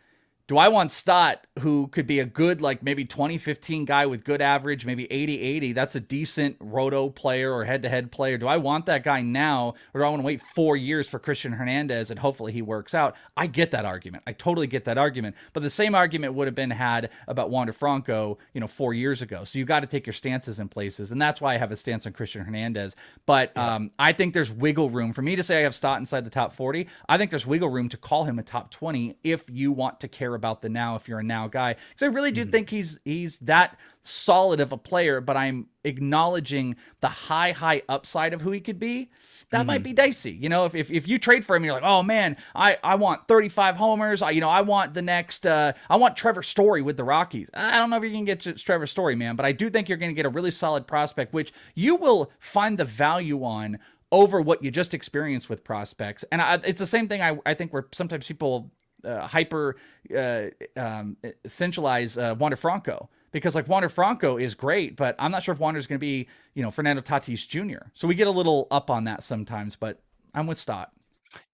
Do I want Stott, who could be a good, like maybe 2015 guy with good average, maybe 80-80? That's a decent roto player or head-to-head player. Do I want that guy now, or do I want to wait 4 years for Christian Hernandez and hopefully he works out? I get that argument. I totally get that argument. But the same argument would have been had about Wander Franco, 4 years ago. So you got to take your stances in places, and that's why I have a stance on Christian Hernandez. But I think there's wiggle room for me to say I have Stott inside the top 40. I think there's wiggle room to call him a top 20 if you want to care about the now, if you're a now guy, because I really do think he's that solid of a player, but I'm acknowledging the high upside of who he could be. That might be dicey. If you trade for him, you're like, oh man, I want 35 homers. I want the next, I want Trevor Story with the Rockies. I don't know if you can get Trevor Story, man, but I do think you're going to get a really solid prospect, which you will find the value on over what you just experienced with prospects. And it's the same thing I think where sometimes people essentialize Wander Franco, because like Wander Franco is great, but I'm not sure if Wander's going to be, Fernando Tatis Jr. So we get a little up on that sometimes, but I'm with Stott.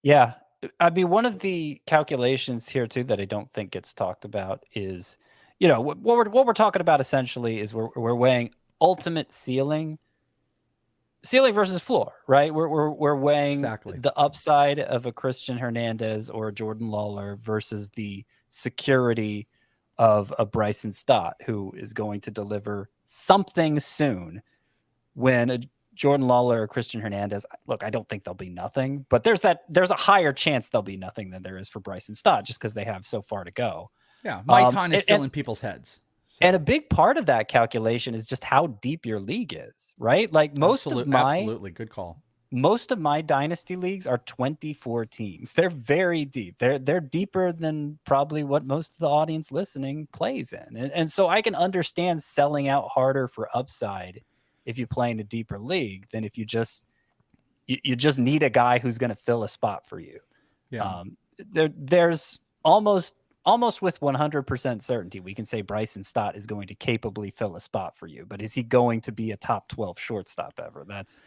Yeah. I mean, one of the calculations here too that I don't think gets talked about is, what we're talking about essentially is we're weighing ultimate ceiling versus floor, right? We're weighing the upside of a Christian Hernandez or a Jordan Lawler versus the security of a Bryson Stott, who is going to deliver something soon. When a Jordan Lawler or Christian Hernandez, look, I don't think they'll be nothing, but there's a higher chance they'll be nothing than there is for Bryson Stott, just because they have so far to go. Yeah, Maitan is still in people's heads. So. And a big part of that calculation is just how deep your league is, right? Like absolutely good call. Most of my dynasty leagues are 24 teams. They're very deep. They're deeper than probably what most of the audience listening plays in. And so I can understand selling out harder for upside if you play in a deeper league than if you just you just need a guy who's going to fill a spot for you. Yeah. There's almost with 100% certainty, we can say Bryson Stott is going to capably fill a spot for you, but is he going to be a top 12 shortstop ever? That's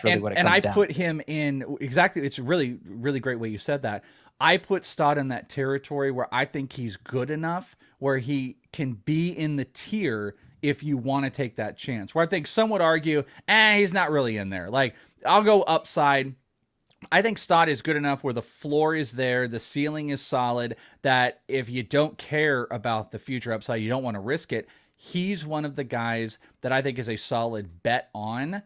really what it comes down. And I put him in exactly. It's a really, really great way you said that. I put Stott in that territory where I think he's good enough where he can be in the tier if you want to take that chance. Where I think some would argue, he's not really in there. Like, I'll go upside. I think Stott is good enough where the floor is there, the ceiling is solid, that if you don't care about the future upside, you don't want to risk it, he's one of the guys that I think is a solid bet on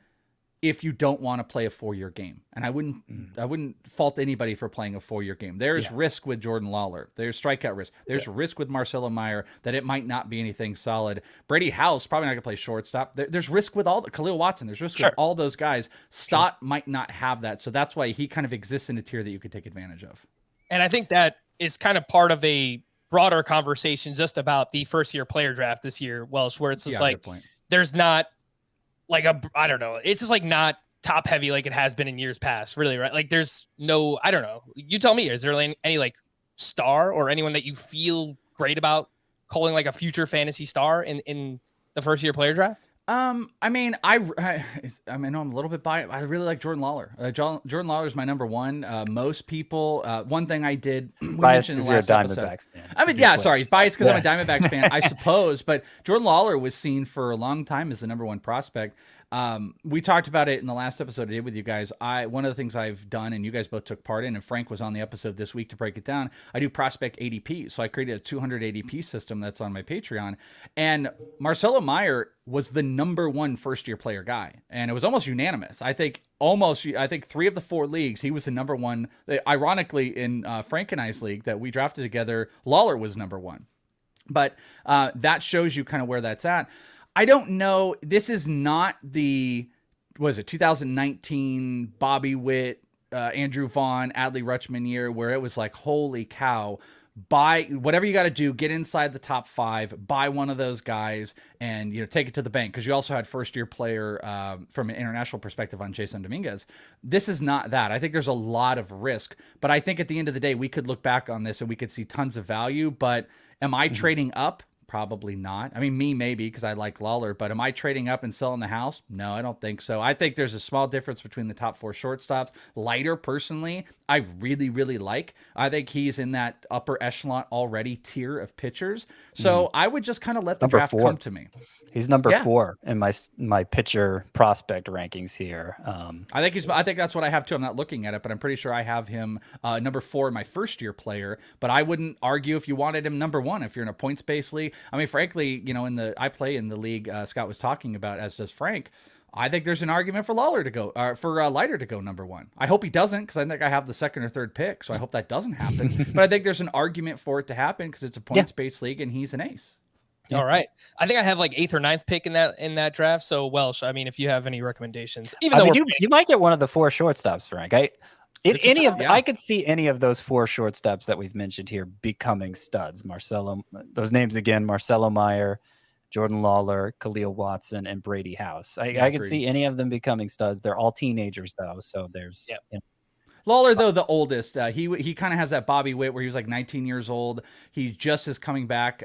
if you don't want to play a 4-year game. And I wouldn't fault anybody for playing a 4-year game. There's risk with Jordan Lawler. There's strikeout risk. There's risk with Marcelo Meyer that it might not be anything solid. Brady House, probably not going to play shortstop. There's risk with Khalil Watson. There's risk with all those guys. Stott might not have that. So that's why he kind of exists in a tier that you could take advantage of. And I think that is kind of part of a broader conversation just about the first-year player draft this year, Welsh, where it's just there's not like I don't know. It's just like not top heavy like it has been in years past, really, right? Like there's no, I don't know. You tell me, is there any like star or anyone that you feel great about calling like a future fantasy star in the first year player draft? I mean, I'm a little bit biased. I really like Jordan Lawler. Jordan Lawler is my number one. Most people, one thing I did, biased because you're a Diamondbacks fan. I mean, sorry, biased because I'm a Diamondbacks fan, I suppose. But Jordan Lawler was seen for a long time as the number one prospect. We talked about it in the last episode I did with you guys. One of the things I've done, and you guys both took part in, and Frank was on the episode this week to break it down, I do prospect ADP. So I created a 200 ADP system that's on my Patreon. And Marcelo Meyer was the number one first-year player guy. And it was almost unanimous. I think 3 of the 4 leagues, he was the number one. Ironically, in Frank and I's league that we drafted together, Lawler was number one. But that shows you kind of where that's at. I don't know. This is not the, 2019 Bobby Witt, Andrew Vaughn, Adley Rutschman year where it was like, holy cow, buy whatever you got to do, get inside the top 5, buy one of those guys and, take it to the bank. Because you also had first-year player from an international perspective on Jason Dominguez. This is not that. I think there's a lot of risk. But I think at the end of the day, we could look back on this and we could see tons of value. But am I trading up? Probably not. I mean, me maybe because I like Lawler, but am I trading up and selling the house? No, I don't think so. I think there's a small difference between the top 4 shortstops. Leiter, personally, I really, really like. I think he's in that upper echelon already tier of pitchers. So I would just kind of let the draft come to me. He's number 4 in my pitcher prospect rankings here. I think that's what I have too. I'm not looking at it, but I'm pretty sure I have him number 4 in my first year player. But I wouldn't argue if you wanted him number 1 if you're in a points-based league. I mean, frankly, I play in the league Scott was talking about, as does Frank. I think there's an argument for Lawler to go, for Leiter to go number 1. I hope he doesn't, because I think I have the 2nd or 3rd pick, so I hope that doesn't happen. But I think there's an argument for it to happen because it's a points-based league and he's an ace. Yeah. All right. I think I have like 8th or 9th pick in that draft. So Welsh, I mean, if you have any recommendations, you might get one of the 4 shortstops, Frank. I could see any of those 4 shortstops that we've mentioned here becoming studs. Those names again: Marcelo Meyer, Jordan Lawler, Khalil Watson, and Brady House. I could see any of them becoming studs. They're all teenagers though, so there's. Lawler, though, the oldest, he kind of has that Bobby Witt where he was like 19 years old. He just is coming back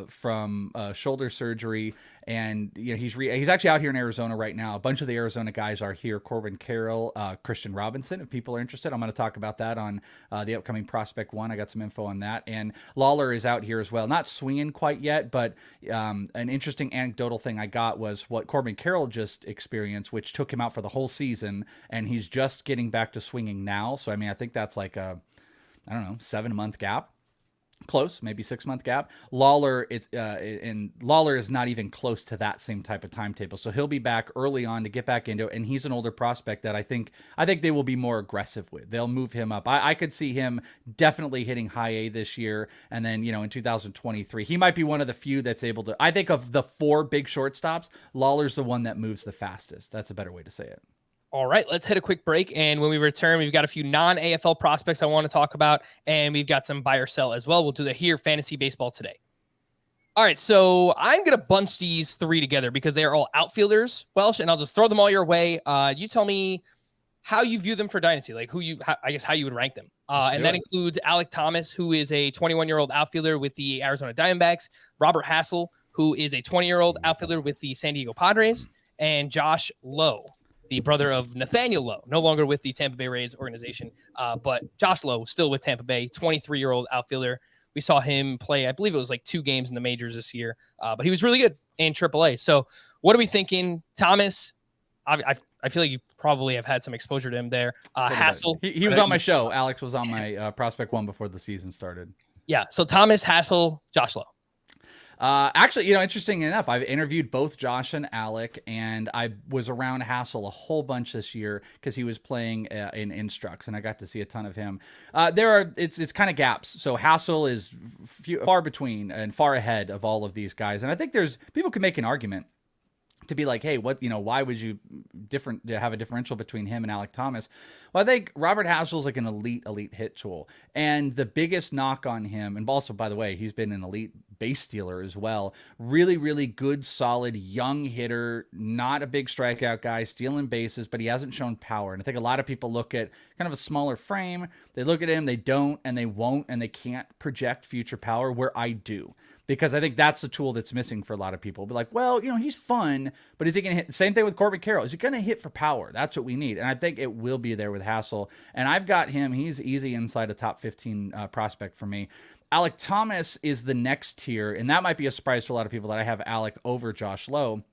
from shoulder surgery, and he's actually out here in Arizona right now. A bunch of the Arizona guys are here. Corbin Carroll, Christian Robinson, if people are interested. I'm going to talk about that on the upcoming Prospect 1. I got some info on that. And Lawler is out here as well. Not swinging quite yet, but an interesting anecdotal thing I got was what Corbin Carroll just experienced, which took him out for the whole season, and he's just getting back to swinging now. So, I mean, I think that's like a, 7-month gap. Close, maybe 6-month gap. Lawler, Lawler is not even close to that same type of timetable. So he'll be back early on to get back into it. And he's an older prospect that I think they will be more aggressive with. They'll move him up. I could see him definitely hitting high A this year. And then, in 2023, he might be one of the few that's able to, I think of the 4 big shortstops, Lawler's the one that moves the fastest. That's a better way to say it. All right, let's hit a quick break. And when we return, we've got a few non-AFL prospects I want to talk about, and we've got some buy or sell as well. We'll do that here, Fantasy Baseball Today. All right, so I'm going to bunch these 3 together because they are all outfielders, Welsh, and I'll just throw them all your way. You tell me how you view them for Dynasty, like I guess how you would rank them. And that includes Alec Thomas, who is a 21-year-old outfielder with the Arizona Diamondbacks, Robert Hassell, who is a 20-year-old outfielder with the San Diego Padres, and Josh Lowe, the brother of Nathaniel Lowe, no longer with the Tampa Bay Rays organization, but Josh Lowe still with Tampa Bay, 23-year-old outfielder. We saw him play, I believe it was like 2 games in the majors this year, but he was really good in AAA. So what are we thinking? Thomas, I feel like you probably have had some exposure to him there. Hassell. He was on my show. Alex was on my Prospect One before the season started. Yeah. So Thomas, Hassell, Josh Lowe. Actually, interesting enough, I've interviewed both Josh and Alec, and I was around Hassell a whole bunch this year because he was playing in Instructs, and I got to see a ton of him. It's kind of gaps. So Hassell is far between and far ahead of all of these guys, and I think people can make an argument to be like, hey, why would you have a differential between him and Alec Thomas? Well, I think Robert Hassell is like an elite hit tool. And the biggest knock on him, and also, by the way, he's been an elite base stealer as well. Really, really good, solid, young hitter, not a big strikeout guy, stealing bases, but he hasn't shown power. And I think a lot of people look at kind of a smaller frame. They look at him, they don't, and they won't, and they can't project future power, where I do. Because I think that's the tool that's missing for a lot of people. Be like, well, he's fun, but is he going to hit? Same thing with Corbin Carroll. Is he going to hit for power? That's what we need. And I think it will be there with Hassell. And I've got him. He's easy inside a top 15 prospect for me. Alec Thomas is the next tier. And that might be a surprise to a lot of people that I have Alec over Josh Lowe,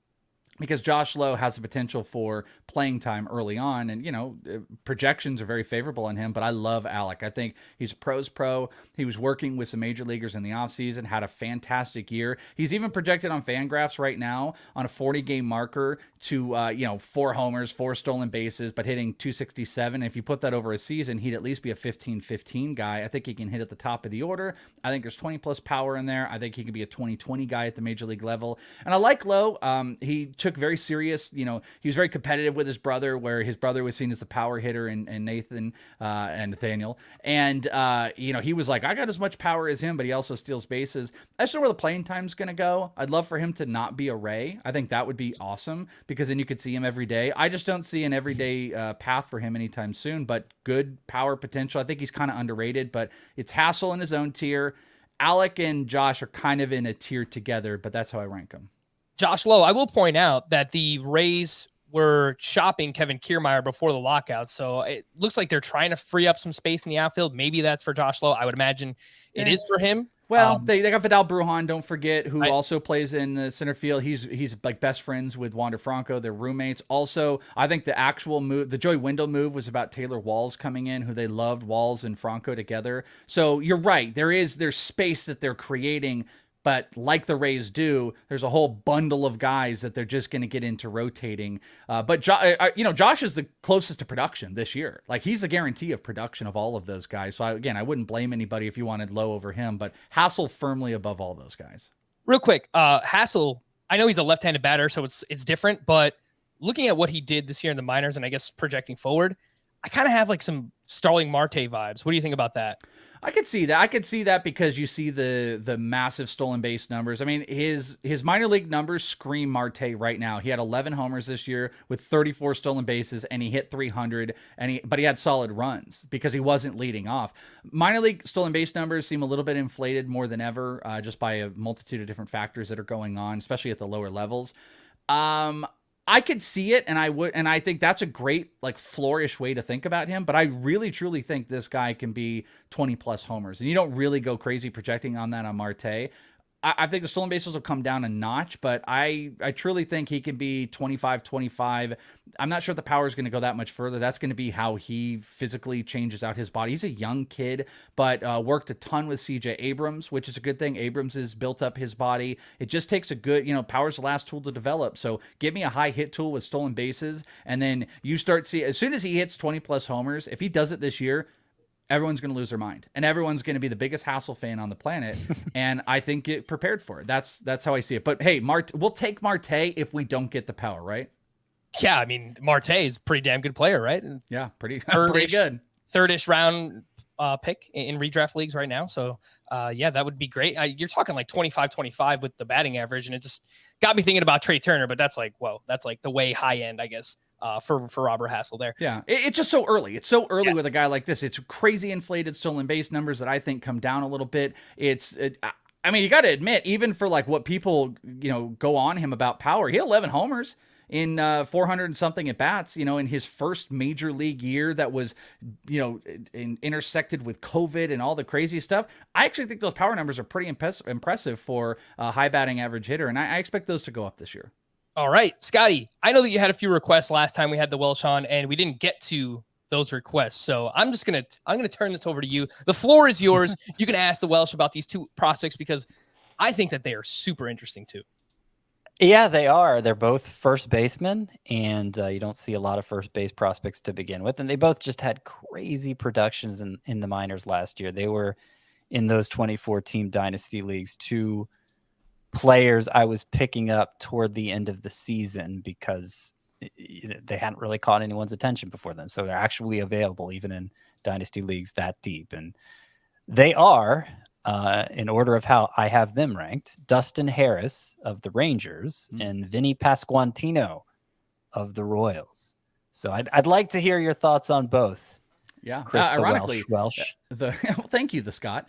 because Josh Lowe has the potential for playing time early on. And, projections are very favorable on him, but I love Alec. I think he's a pro's pro. He was working with some major leaguers in the offseason, had a fantastic year. He's even projected on Fangraphs right now on a 40-game marker to, 4 homers, 4 stolen bases, but hitting 267. If you put that over a season, he'd at least be a 15-15 guy. I think he can hit at the top of the order. I think there's 20-plus power in there. I think he can be a 20-20 guy at the major league level. And I like Lowe. He took very serious, he was very competitive with his brother, where his brother was seen as the power hitter and Nathan and Nathaniel. And, he was like, I got as much power as him, but he also steals bases. I just don't know where the playing time's going to go. I'd love for him to not be a Ray. I think that would be awesome, because then you could see him every day. I just don't see an everyday path for him anytime soon, but good power potential. I think he's kind of underrated, but it's Hassell in his own tier. Alec and Josh are kind of in a tier together, but that's how I rank them. Josh Lowe, I will point out that the Rays were shopping Kevin Kiermaier before the lockout, so it looks like they're trying to free up some space in the outfield. Maybe that's for Josh Lowe. I would imagine it is for him. Well, they got Vidal Brujan, don't forget, who also plays in the center field. He's like best friends with Wander Franco. They're roommates. Also, I think the actual move, the Joey Wendell move, was about Taylor Walls coming in, who they loved, Walls and Franco together. So you're right. There's space that they're creating. But like the Rays do, there's a whole bundle of guys that they're just going to get into rotating. But Josh is the closest to production this year. Like, he's the guarantee of production of all of those guys. So I wouldn't blame anybody if you wanted Lowe over him, but Hassell firmly above all those guys. Real quick, Hassell, I know he's a left-handed batter, so it's different. But looking at what he did this year in the minors, and I guess projecting forward, I kind of have like some Starling Marte vibes. What do you think about that? I could see that because you see the massive stolen base numbers. I mean, his minor league numbers scream Marte right now. He had 11 homers this year with 34 stolen bases, and he hit 300, but he had solid runs because he wasn't leading off. Minor league stolen base numbers seem a little bit inflated more than ever, just by a multitude of different factors that are going on, especially at the lower levels. I could see it, and I think that's a great, like, flourish way to think about him, but I really truly think this guy can be 20 plus homers, and you don't really go crazy projecting on that on Marte. I think the stolen bases will come down a notch, but I truly think he can be 25. I'm not sure if the power is going to go that much further. That's going to be how he physically changes out his body. He's a young kid, but worked a ton with CJ Abrams, which is a good thing. Abrams has built up his body. It just takes a good, power's the last tool to develop. So give me a high hit tool with stolen bases, and then you start seeing, as soon as he hits 20 plus homers, if he does it this year, everyone's going to lose their mind, and everyone's going to be the biggest Hassell fan on the planet. And I think get prepared for it. That's how I see it. But hey, we'll take Marte if we don't get the power, right? Yeah, I mean, Marte is a pretty damn good player, right? Yeah, pretty good. Third-ish round pick in redraft leagues right now. So yeah, that would be great. You're talking like 25 with the batting average, and it just got me thinking about Trey Turner, but that's like, whoa, that's like the way high end, I guess. for Robert Hassell there. Yeah, it's just so early. It's so early with a guy like this. It's crazy inflated stolen base numbers that I think come down a little bit. I mean, you got to admit, even for like what people, go on him about power, he had 11 homers in 400 and something at bats, in his first major league year that was, intersected with COVID and all the crazy stuff. I actually think those power numbers are pretty impressive for a high batting average hitter, and I expect those to go up this year. All right, Scotty, I know that you had a few requests last time we had the Welsh on, and we didn't get to those requests. So I'm going to turn this over to you. The floor is yours. You can ask the Welsh about these two prospects because I think that they are super interesting too. Yeah, they are. They're both first basemen, and you don't see a lot of first base prospects to begin with. And they both just had crazy productions in the minors last year. They were in those 24-team dynasty leagues, two players I was picking up toward the end of the season because they hadn't really caught anyone's attention before then. So they're actually available even in dynasty leagues that deep. And they are, in order of how I have them ranked, Dustin Harris of the Rangers and Vinny Pasquantino of the Royals. So I'd like to hear your thoughts on both. Yeah, Chris ironically, Welsh. Well, thank you, the Scott.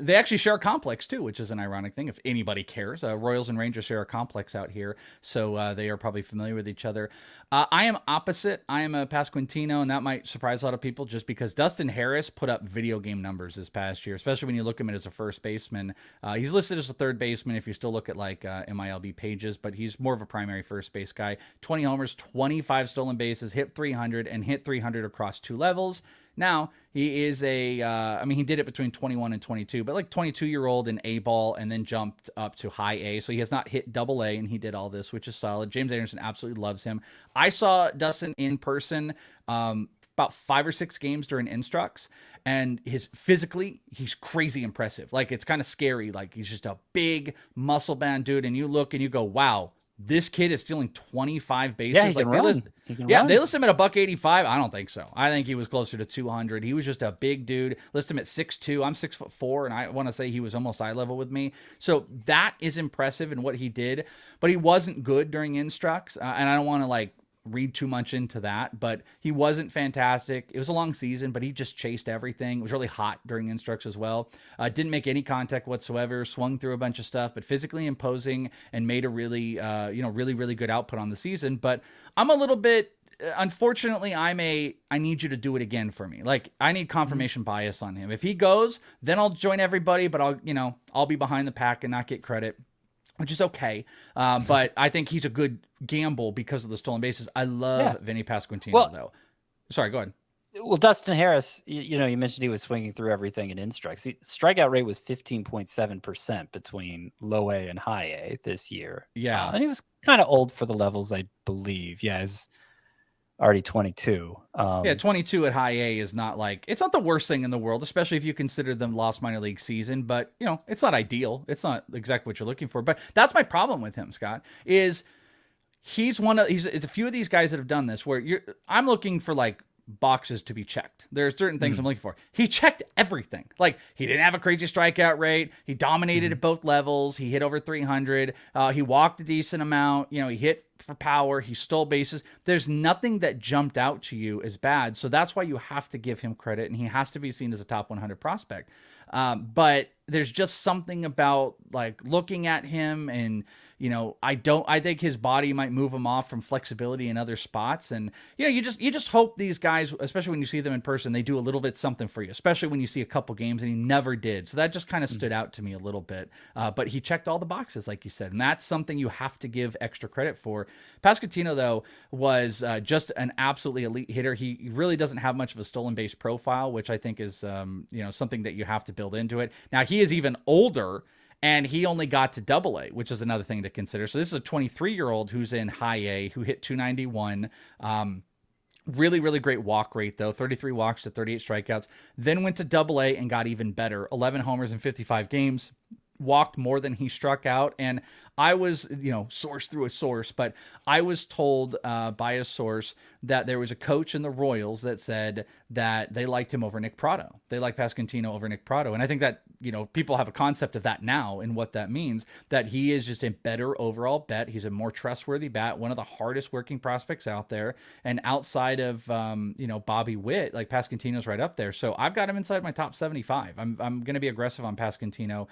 They actually share a complex too, which is an ironic thing if anybody cares. Royals and Rangers share a complex out here, so they are probably familiar with each other. I am opposite. I am a Pasquantino, and that might surprise a lot of people just because Dustin Harris put up video game numbers this past year, especially when you look at him as a first baseman. He's listed as a third baseman if you still look at like MILB pages, but he's more of a primary first base guy. 20 homers, 25 stolen bases, hit 300, and hit 300 across two levels. Now, he is he did it between 21 and 22, but like 22-year-old in A ball and then jumped up to high A. So he has not hit double A, and he did all this, which is solid. James Anderson absolutely loves him. I saw Dustin in person about 5 or 6 games during Instructs, and physically, he's crazy impressive. Like, it's kind of scary. Like, he's just a big muscle-bound dude, and you look and you go, wow, this kid is stealing 25 bases. Yeah, he can run. They list him at $185. I don't think so. I think he was closer to 200. He was just a big dude. List him at 6'2". I'm 6'4", and I want to say he was almost eye level with me. So that is impressive in what he did, but he wasn't good during Instructs, and I don't want to read too much into that, but he wasn't fantastic. It was a long season, but he just chased everything. It was really hot during Instructs as well. Didn't make any contact whatsoever, swung through a bunch of stuff, but physically imposing and made a really, really good output on the season. But I'm a little bit, unfortunately, I need you to do it again for me. Like, I need confirmation bias on him. If he goes, then I'll join everybody, but I'll be behind the pack and not get credit, which is okay. But I think he's a good gamble because of the stolen bases. I love Vinny Pasquantino, though. Sorry, go ahead. Well, Dustin Harris, you mentioned he was swinging through everything in Instructs. The strikeout rate was 15.7% between low A and high A this year. Yeah. And he was kind of old for the levels, I believe. Yeah, he's already 22. 22 at high A is not it's not the worst thing in the world, especially if you consider them lost minor league season, but it's not ideal. It's not exactly what you're looking for, but that's my problem with him, Scott, is it's a few of these guys that have done this where I'm looking for boxes to be checked. There are certain things I'm looking for. He checked everything. He didn't have a crazy strikeout rate. He dominated at both levels. He hit over 300. He walked a decent amount. He hit for power. He stole bases. There's nothing that jumped out to you as bad. So that's why you have to give him credit, and he has to be seen as a top 100 prospect. But there's just something about looking at him and, I think his body might move him off from flexibility in other spots. And, you just hope these guys, especially when you see them in person, they do a little bit something for you, especially when you see a couple games, and he never did. So that just kind of stood out to me a little bit. But he checked all the boxes, like you said, and that's something you have to give extra credit for. Pasquantino, though, was just an absolutely elite hitter. He really doesn't have much of a stolen base profile, which I think is, something that you have to build into it. Now, he is even older, and he only got to double A, which is another thing to consider. So this is a 23-year-old who's in high A, who hit 291. Really, really great walk rate, though. 33 walks to 38 strikeouts. Then went to double A and got even better. 11 homers in 55 games. Walked more than he struck out. And I was, sourced through a source, but I was told by a source that there was a coach in the Royals that said that they liked him over Nick Pratto. They like Pasquantino over Nick Pratto. And I think that, people have a concept of that now and what that means, that he is just a better overall bet. He's a more trustworthy bat, one of the hardest working prospects out there. And outside of, Bobby Witt, like Pasquantino's right up there. So I've got him inside my top 75. I'm going to be aggressive on Pasquantino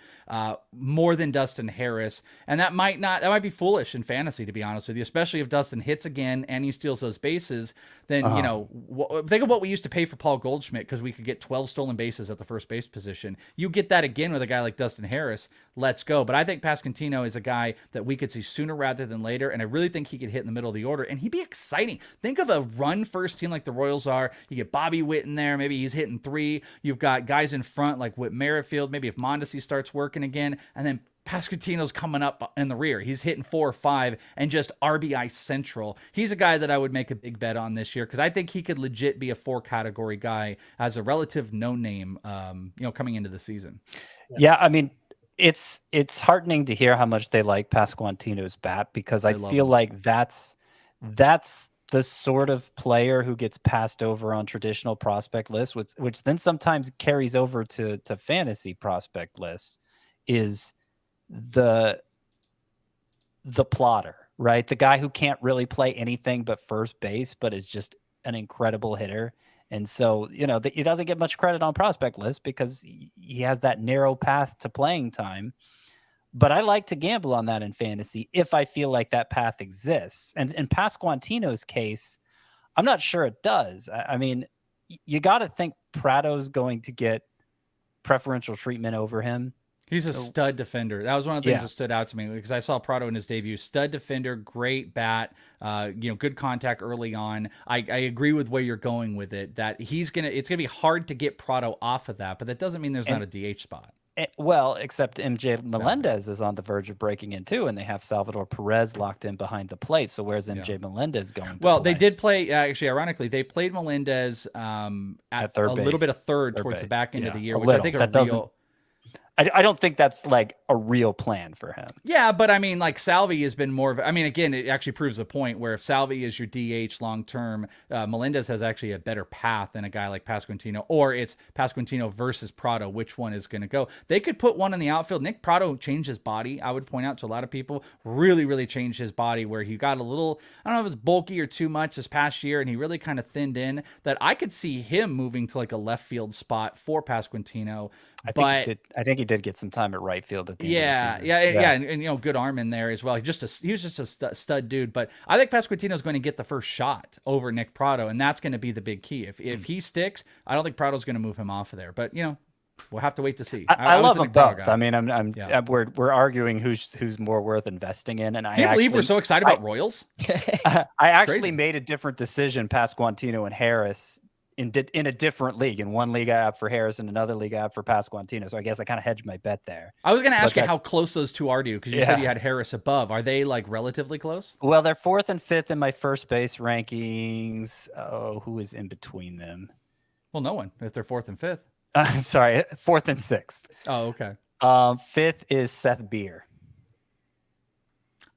more than Dustin Harris. And that might be foolish in fantasy, to be honest with you, especially if Dustin hits again and he steals those bases. Then, think of what we used to pay for Paul Goldschmidt because we could get 12 stolen bases at the first base position. You get that again with a guy like Dustin Harris. Let's go. But I think Pasquantino is a guy that we could see sooner rather than later. And I really think he could hit in the middle of the order and he'd be exciting. Think of a run first team like the Royals are. You get Bobby Witt in there. Maybe he's hitting 3. You've got guys in front like Whit Merrifield. Maybe if Mondesi starts working again, and then Pasquantino's coming up in the rear. He's hitting 4 or 5 and just RBI central. He's a guy that I would make a big bet on this year because I think he could legit be a 4-category guy as a relative no name, coming into the season. Yeah, I mean, it's heartening to hear how much they like Pasquantino's bat because I feel like that's the sort of player who gets passed over on traditional prospect lists, which then sometimes carries over to fantasy prospect lists, is the plotter, right? The guy who can't really play anything but first base, but is just an incredible hitter. And so, he doesn't get much credit on prospect lists because he has that narrow path to playing time. But I like to gamble on that in fantasy if I feel like that path exists. And in Pasquantino's case, I'm not sure it does. I mean, you got to think Pratto's going to get preferential treatment over him. He's a stud defender. That was one of the things that stood out to me because I saw Pratto in his debut. Stud defender, great bat, good contact early on. I agree with where you're going with it, that it's going to be hard to get Pratto off of that, but that doesn't mean there's not a DH spot. Well, except MJ Melendez is on the verge of breaking in too, and they have Salvador Perez locked in behind the plate. So where's MJ Melendez going to play? They did play, actually, ironically, they played Melendez at third base. Little bit of third towards the back end of the year, which I think is real. I don't think that's like a real plan for him. Yeah, but I mean, like Salvi has been more of, again, it actually proves a point where if Salvi is your DH long-term, Melendez has actually a better path than a guy like Pasquantino, or it's Pasquantino versus Pratto, which one is going to go. They could put one in the outfield. Nick Pratto changed his body, I would point out to a lot of people, really, really changed his body where he got a little, I don't know if it's bulky or too much this past year, and he really kind of thinned in, that I could see him moving to like a left field spot for Pasquantino. I think he did get some time at right field at the end of the season. And good arm in there as well. He was just a stud dude. But I think Pasquantino is going to get the first shot over Nick Pratto, and that's going to be the big key. If he sticks, I don't think Pratto's going to move him off of there. But we'll have to wait to see. I love them both. Guy. I mean, we're arguing who's more worth investing in, and I can't believe we're so excited about Royals. I actually made a different decision, Pasquantino and Harris. In a different league. In one league I have for Harris and another league I have for Pasquantino. So I guess I kind of hedged my bet there. I was going to ask you how close those two are to you because you said you had Harris above. Are they like relatively close? Well, they're 4th and 5th in my first base rankings. Oh, who is in between them? Well, no one if they're 4th and 5th. I'm sorry, 4th and 6th. Oh, okay. 5th is Seth Beer.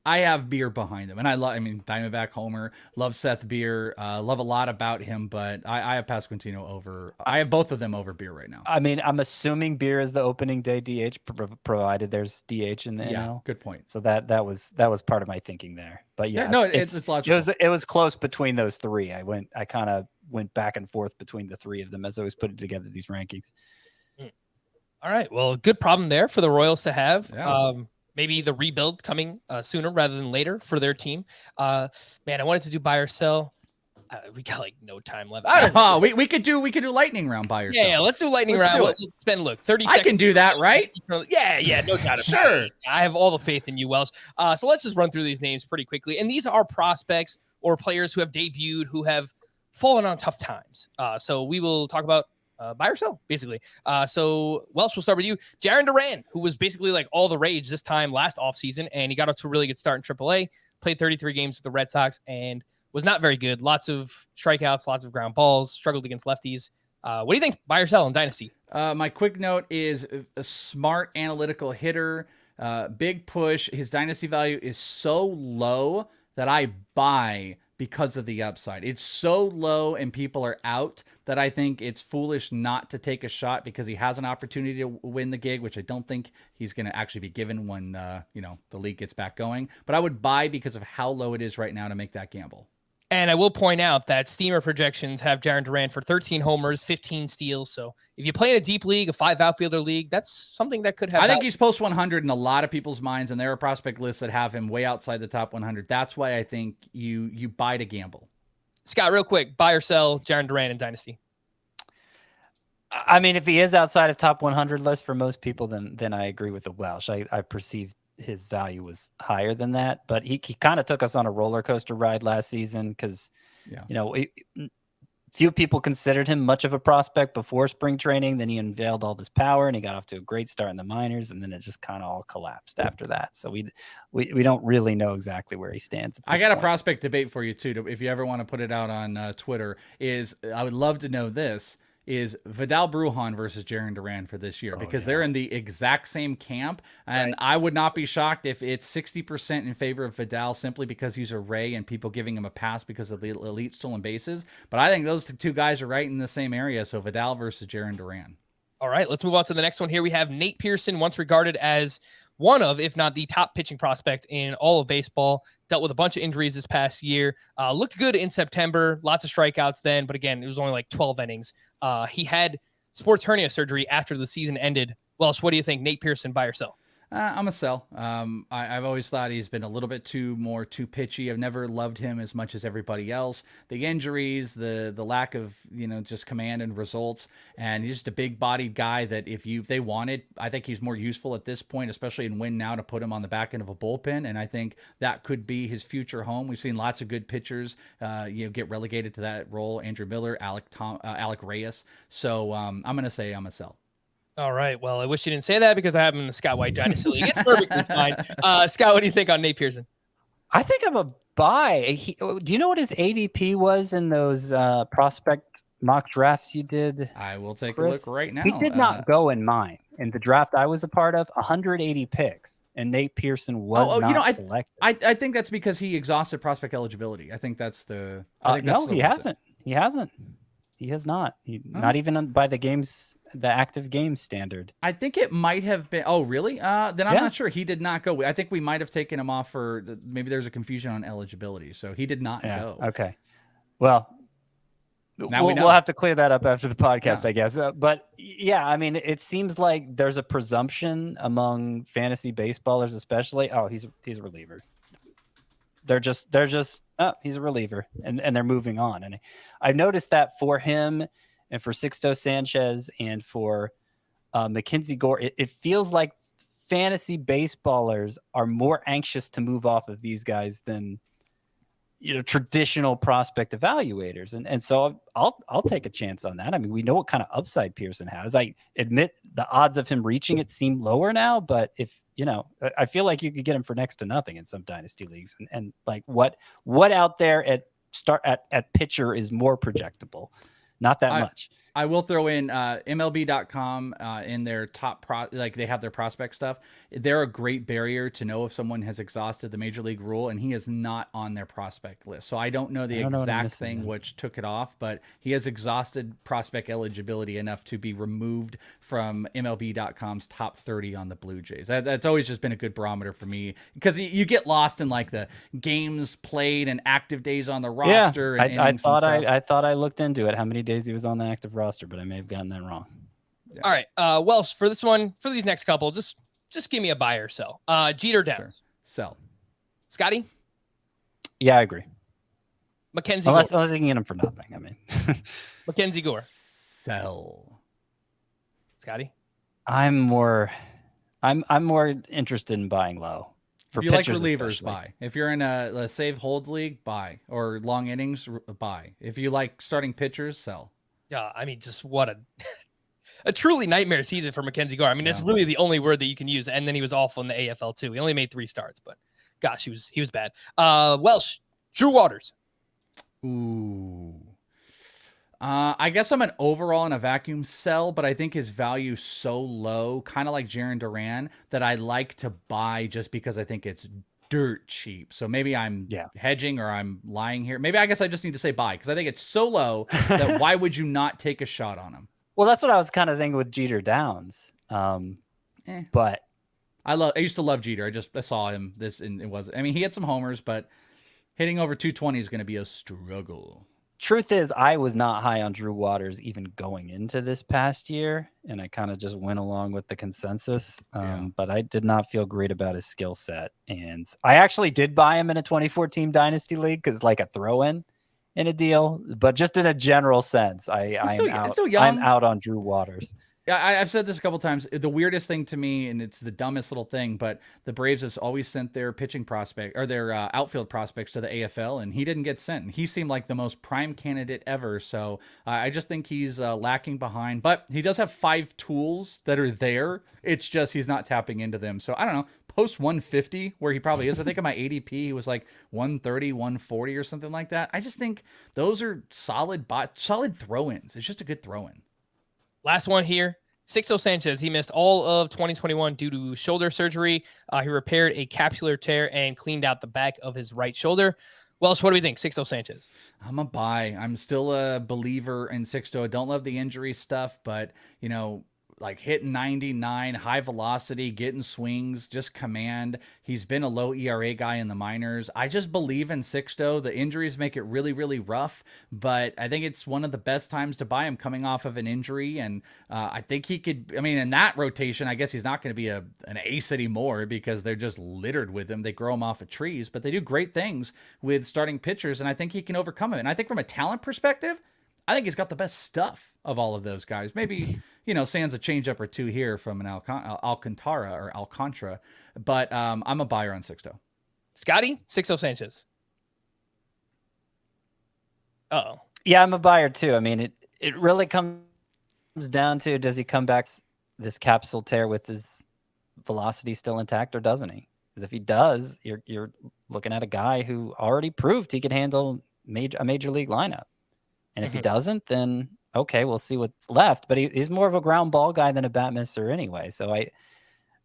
I have Beer behind him, and Diamondback homer, love Seth Beer, love a lot about him, but I have Pasquantino over. I have both of them over Beer right now. I mean, I'm assuming Beer is the opening day DH, provided there's DH in the NL. Good point. So that was part of my thinking there. But it's logical. It was close between those three. I kind of went back and forth between the three of them as I was putting together these rankings. All right, well, good problem there for the Royals to have. Yeah. Maybe the rebuild coming sooner rather than later for their team. Man, I wanted to do buy or sell. We got like no time left. We could do lightning round buy or sell. Yeah, let's do lightning round. Let's spend 30 seconds. I can do that, right? Yeah, no doubt about it. Sure. I have all the faith in you, Welsh. So let's just run through these names pretty quickly. And these are prospects or players who have debuted, who have fallen on tough times. So we will talk about buy or sell, basically. So Welsh, we'll start with you. Jarren Duran, who was basically like all the rage this time last offseason, and he got off to a really good start in AAA, played 33 games with the Red Sox, and was not very good. Lots of strikeouts, lots of ground balls, struggled against lefties. What do you think? Buy or sell in Dynasty? My quick note is a smart analytical hitter. Big push. His dynasty value is so low that I buy because of the upside. It's so low and people are out that I think it's foolish not to take a shot because he has an opportunity to win the gig, which I don't think he's going to actually be given when the league gets back going. But I would buy because of how low it is right now to make that gamble. And I will point out that Steamer projections have Jarren Duran for 13 homers, 15 steals. So if you play in a deep league, a 5 outfielder league, that's something that could have. I think he's post 100 in a lot of people's minds, and there are prospect lists that have him way outside the top 100. That's why I think you buy to gamble. Scott, real quick, buy or sell Jarren Duran in Dynasty? I mean, if he is outside of top 100 list for most people, then I agree with the Welsh. I perceive his value was higher than that, but he kind of took us on a roller coaster ride last season because, few people considered him much of a prospect before spring training. Then he unveiled all this power and he got off to a great start in the minors, and then it just kind of all collapsed after that. So we don't really know exactly where he stands. I got a prospect debate for you too. If you ever want to put it out on Twitter, I would love to know this. Is Vidal Brujan versus Jarren Duran for this year, because they're in the exact same camp. And right. I would not be shocked if it's 60% in favor of Vidal simply because he's a Ray and people giving him a pass because of the elite stolen bases. But I think those two guys are right in the same area. So Vidal versus Jarren Duran. All right, let's move on to the next one here. We have Nate Pearson, once regarded as one of, if not the top pitching prospect in all of baseball. Dealt with a bunch of injuries this past year. Looked good in September. Lots of strikeouts then, but again, it was only like 12 innings. He had sports hernia surgery after the season ended. Welsh, what do you think? Nate Pearson, buy or sell? I'm a sell. I've always thought he's been a little bit too pitchy. I've never loved him as much as everybody else. The injuries, the lack of just command and results, and he's just a big bodied guy that if they wanted, I think he's more useful at this point, especially in win now, to put him on the back end of a bullpen, and I think that could be his future home. We've seen lots of good pitchers get relegated to that role. Andrew Miller, Alec Reyes. So I'm gonna say I'm a sell. All right. Well, I wish you didn't say that because I have him in the Scott White Dynasty League. It's perfectly fine. Scott, what do you think on Nate Pearson? I think I'm a buy. Do you know what his ADP was in those prospect mock drafts you did? I will take Chris? a look right now. He did not go in mine. In the draft I was a part of, 180 picks, and Nate Pearson was not selected. I think that's because he exhausted prospect eligibility. I think that's the. No, he hasn't. He hasn't. He has not. Not even by the active games standard. I think it might have been. Oh, really? Then I'm not sure. He did not go. I think we might have taken him off for maybe there's a confusion on eligibility. So he did not go. Okay. Well, we'll have to clear that up after the podcast, I guess. But yeah, I mean, it seems like there's a presumption among fantasy baseballers, especially. Oh, he's a reliever. They're just he's a reliever, and they're moving on. And I've noticed that for him and for Sixto Sanchez and for Mackenzie Gore, it feels like fantasy baseballers are more anxious to move off of these guys than traditional prospect evaluators. And so I'll take a chance on that. I mean, we know what kind of upside Pearson has. I admit the odds of him reaching it seem lower now, but if I feel like you could get him for next to nothing in some dynasty leagues. And like what out there at pitcher is more projectable? Not that much. I will throw in MLB.com in their top they have their prospect stuff. They're a great barrier to know if someone has exhausted the major league rule, and he is not on their prospect list. So I don't know the exact thing which took it off, but he has exhausted prospect eligibility enough to be removed from MLB.com's top 30 on the Blue Jays. That's always just been a good barometer for me, because you get lost in like the games played and active days on the roster. Yeah, I thought I looked into it, how many days he was on the active roster, but I may have gotten that wrong. Yeah. All right. Welsh, for this one, for these next couple, just give me a buy or sell. Jeter Downs. Sure. Sell. Scotty? Yeah, I agree. Mackenzie unless Gore. you can get him for nothing. I mean, Mackenzie Gore. Sell. Scotty? I'm more interested in buying Lowe. For if you like relievers, especially. buy. If you're in a save hold league, buy. Or long innings, buy. If you like starting pitchers, sell. Yeah, I mean, just what a truly nightmare season for Mackenzie Gore. I mean, that's really the only word that you can use. And then he was awful in the AFL too. He only made 3 starts, but gosh, he was bad. Welsh, Drew Waters. Ooh. I guess I'm an overall in a vacuum sell, but I think his value so low, kind of like Jaren Duran, that I like to buy just because I think it's dirt cheap. So maybe I'm hedging or I'm lying here. Maybe I guess I just need to say buy because I think it's so low that why would you not take a shot on him? Well, that's what I was kind of thinking with Jeter Downs. But I used to love Jeter. I saw him he had some homers, but hitting over 220 is going to be a struggle. Truth is, I was not high on Drew Waters even going into this past year, and I kind of just went along with the consensus. But I did not feel great about his skill set. And I actually did buy him in a 24-team Dynasty League because like a throw-in in a deal. But just in a general sense, I'm out on Drew Waters. I've said this a couple times. The weirdest thing to me, and it's the dumbest little thing, but the Braves has always sent their pitching prospect or their outfield prospects to the AFL, and he didn't get sent. And he seemed like the most prime candidate ever. So I just think he's lacking behind. But he does have 5 tools that are there. It's just he's not tapping into them. So I don't know. Post 150, where he probably is. I think in my ADP, he was like 130, 140 or something like that. I just think those are solid throw-ins. It's just a good throw-in. Last one here. Sixto Sanchez, he missed all of 2021 due to shoulder surgery. He repaired a capsular tear and cleaned out the back of his right shoulder. Welsh, what do we think? Sixto Sanchez. I'm a buy. I'm still a believer in Sixto. I don't love the injury stuff, but, like hitting 99, high velocity, getting swings, just command. He's been a low ERA guy in the minors. I just believe in Sixto. The injuries make it really, really rough, but I think it's one of the best times to buy him coming off of an injury. And I think he could, in that rotation, I guess he's not going to be an ace anymore because they're just littered with him. They grow him off of trees, but they do great things with starting pitchers. And I think he can overcome it. And I think from a talent perspective, I think he's got the best stuff of all of those guys. Maybe, sans a changeup or two here from an Alcantara. But I'm a buyer on Sixto. Scotty, Sixto Sanchez. Uh-oh. Yeah, I'm a buyer too. It really comes down to, does he come back this capsule tear with his velocity still intact or doesn't he? Because if he does, you're looking at a guy who already proved he could handle a major league lineup. And if he doesn't, then okay, we'll see what's left. But he's more of a ground ball guy than a bat misser anyway. So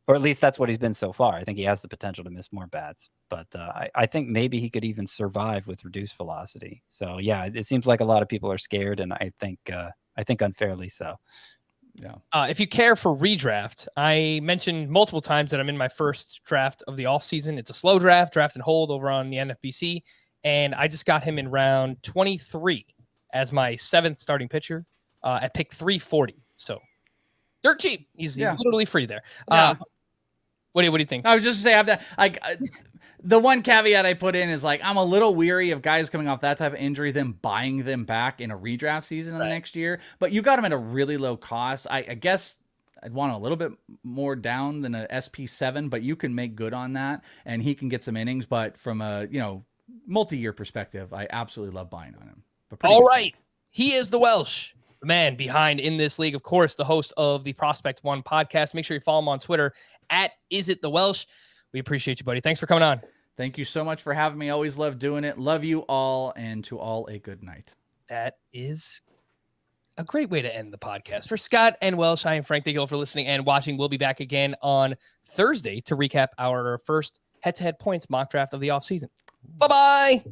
or at least that's what he's been so far. I think he has the potential to miss more bats. But I think maybe he could even survive with reduced velocity. So yeah, it seems like a lot of people are scared, and I think unfairly so. Yeah. If you care for redraft, I mentioned multiple times that I'm in my first draft of the offseason. It's a slow draft and hold over on the NFBC. And I just got him in round 23. As my 7th starting pitcher at pick 340. So dirt cheap. He's literally free there. Yeah. What do you think? I was just saying the one caveat I put in is I'm a little weary of guys coming off that type of injury, then buying them back in a redraft season in the next year. But you got him at a really low cost. I guess I'd want a little bit more down than a SP7, but you can make good on that and he can get some innings. But from a multi-year perspective, I absolutely love buying on him. All right. He is the Welsh, the man behind In This League. Of course, the host of the Prospect One podcast. Make sure you follow him on Twitter at IsItTheWelsh. We appreciate you, buddy. Thanks for coming on. Thank you so much for having me. Always love doing it. Love you all, and to all a good night. That is a great way to end the podcast. For Scott and Welsh, I am Frank. Thank you all for listening and watching. We'll be back again on Thursday to recap our first head-to-head points mock draft of the offseason. Bye-bye.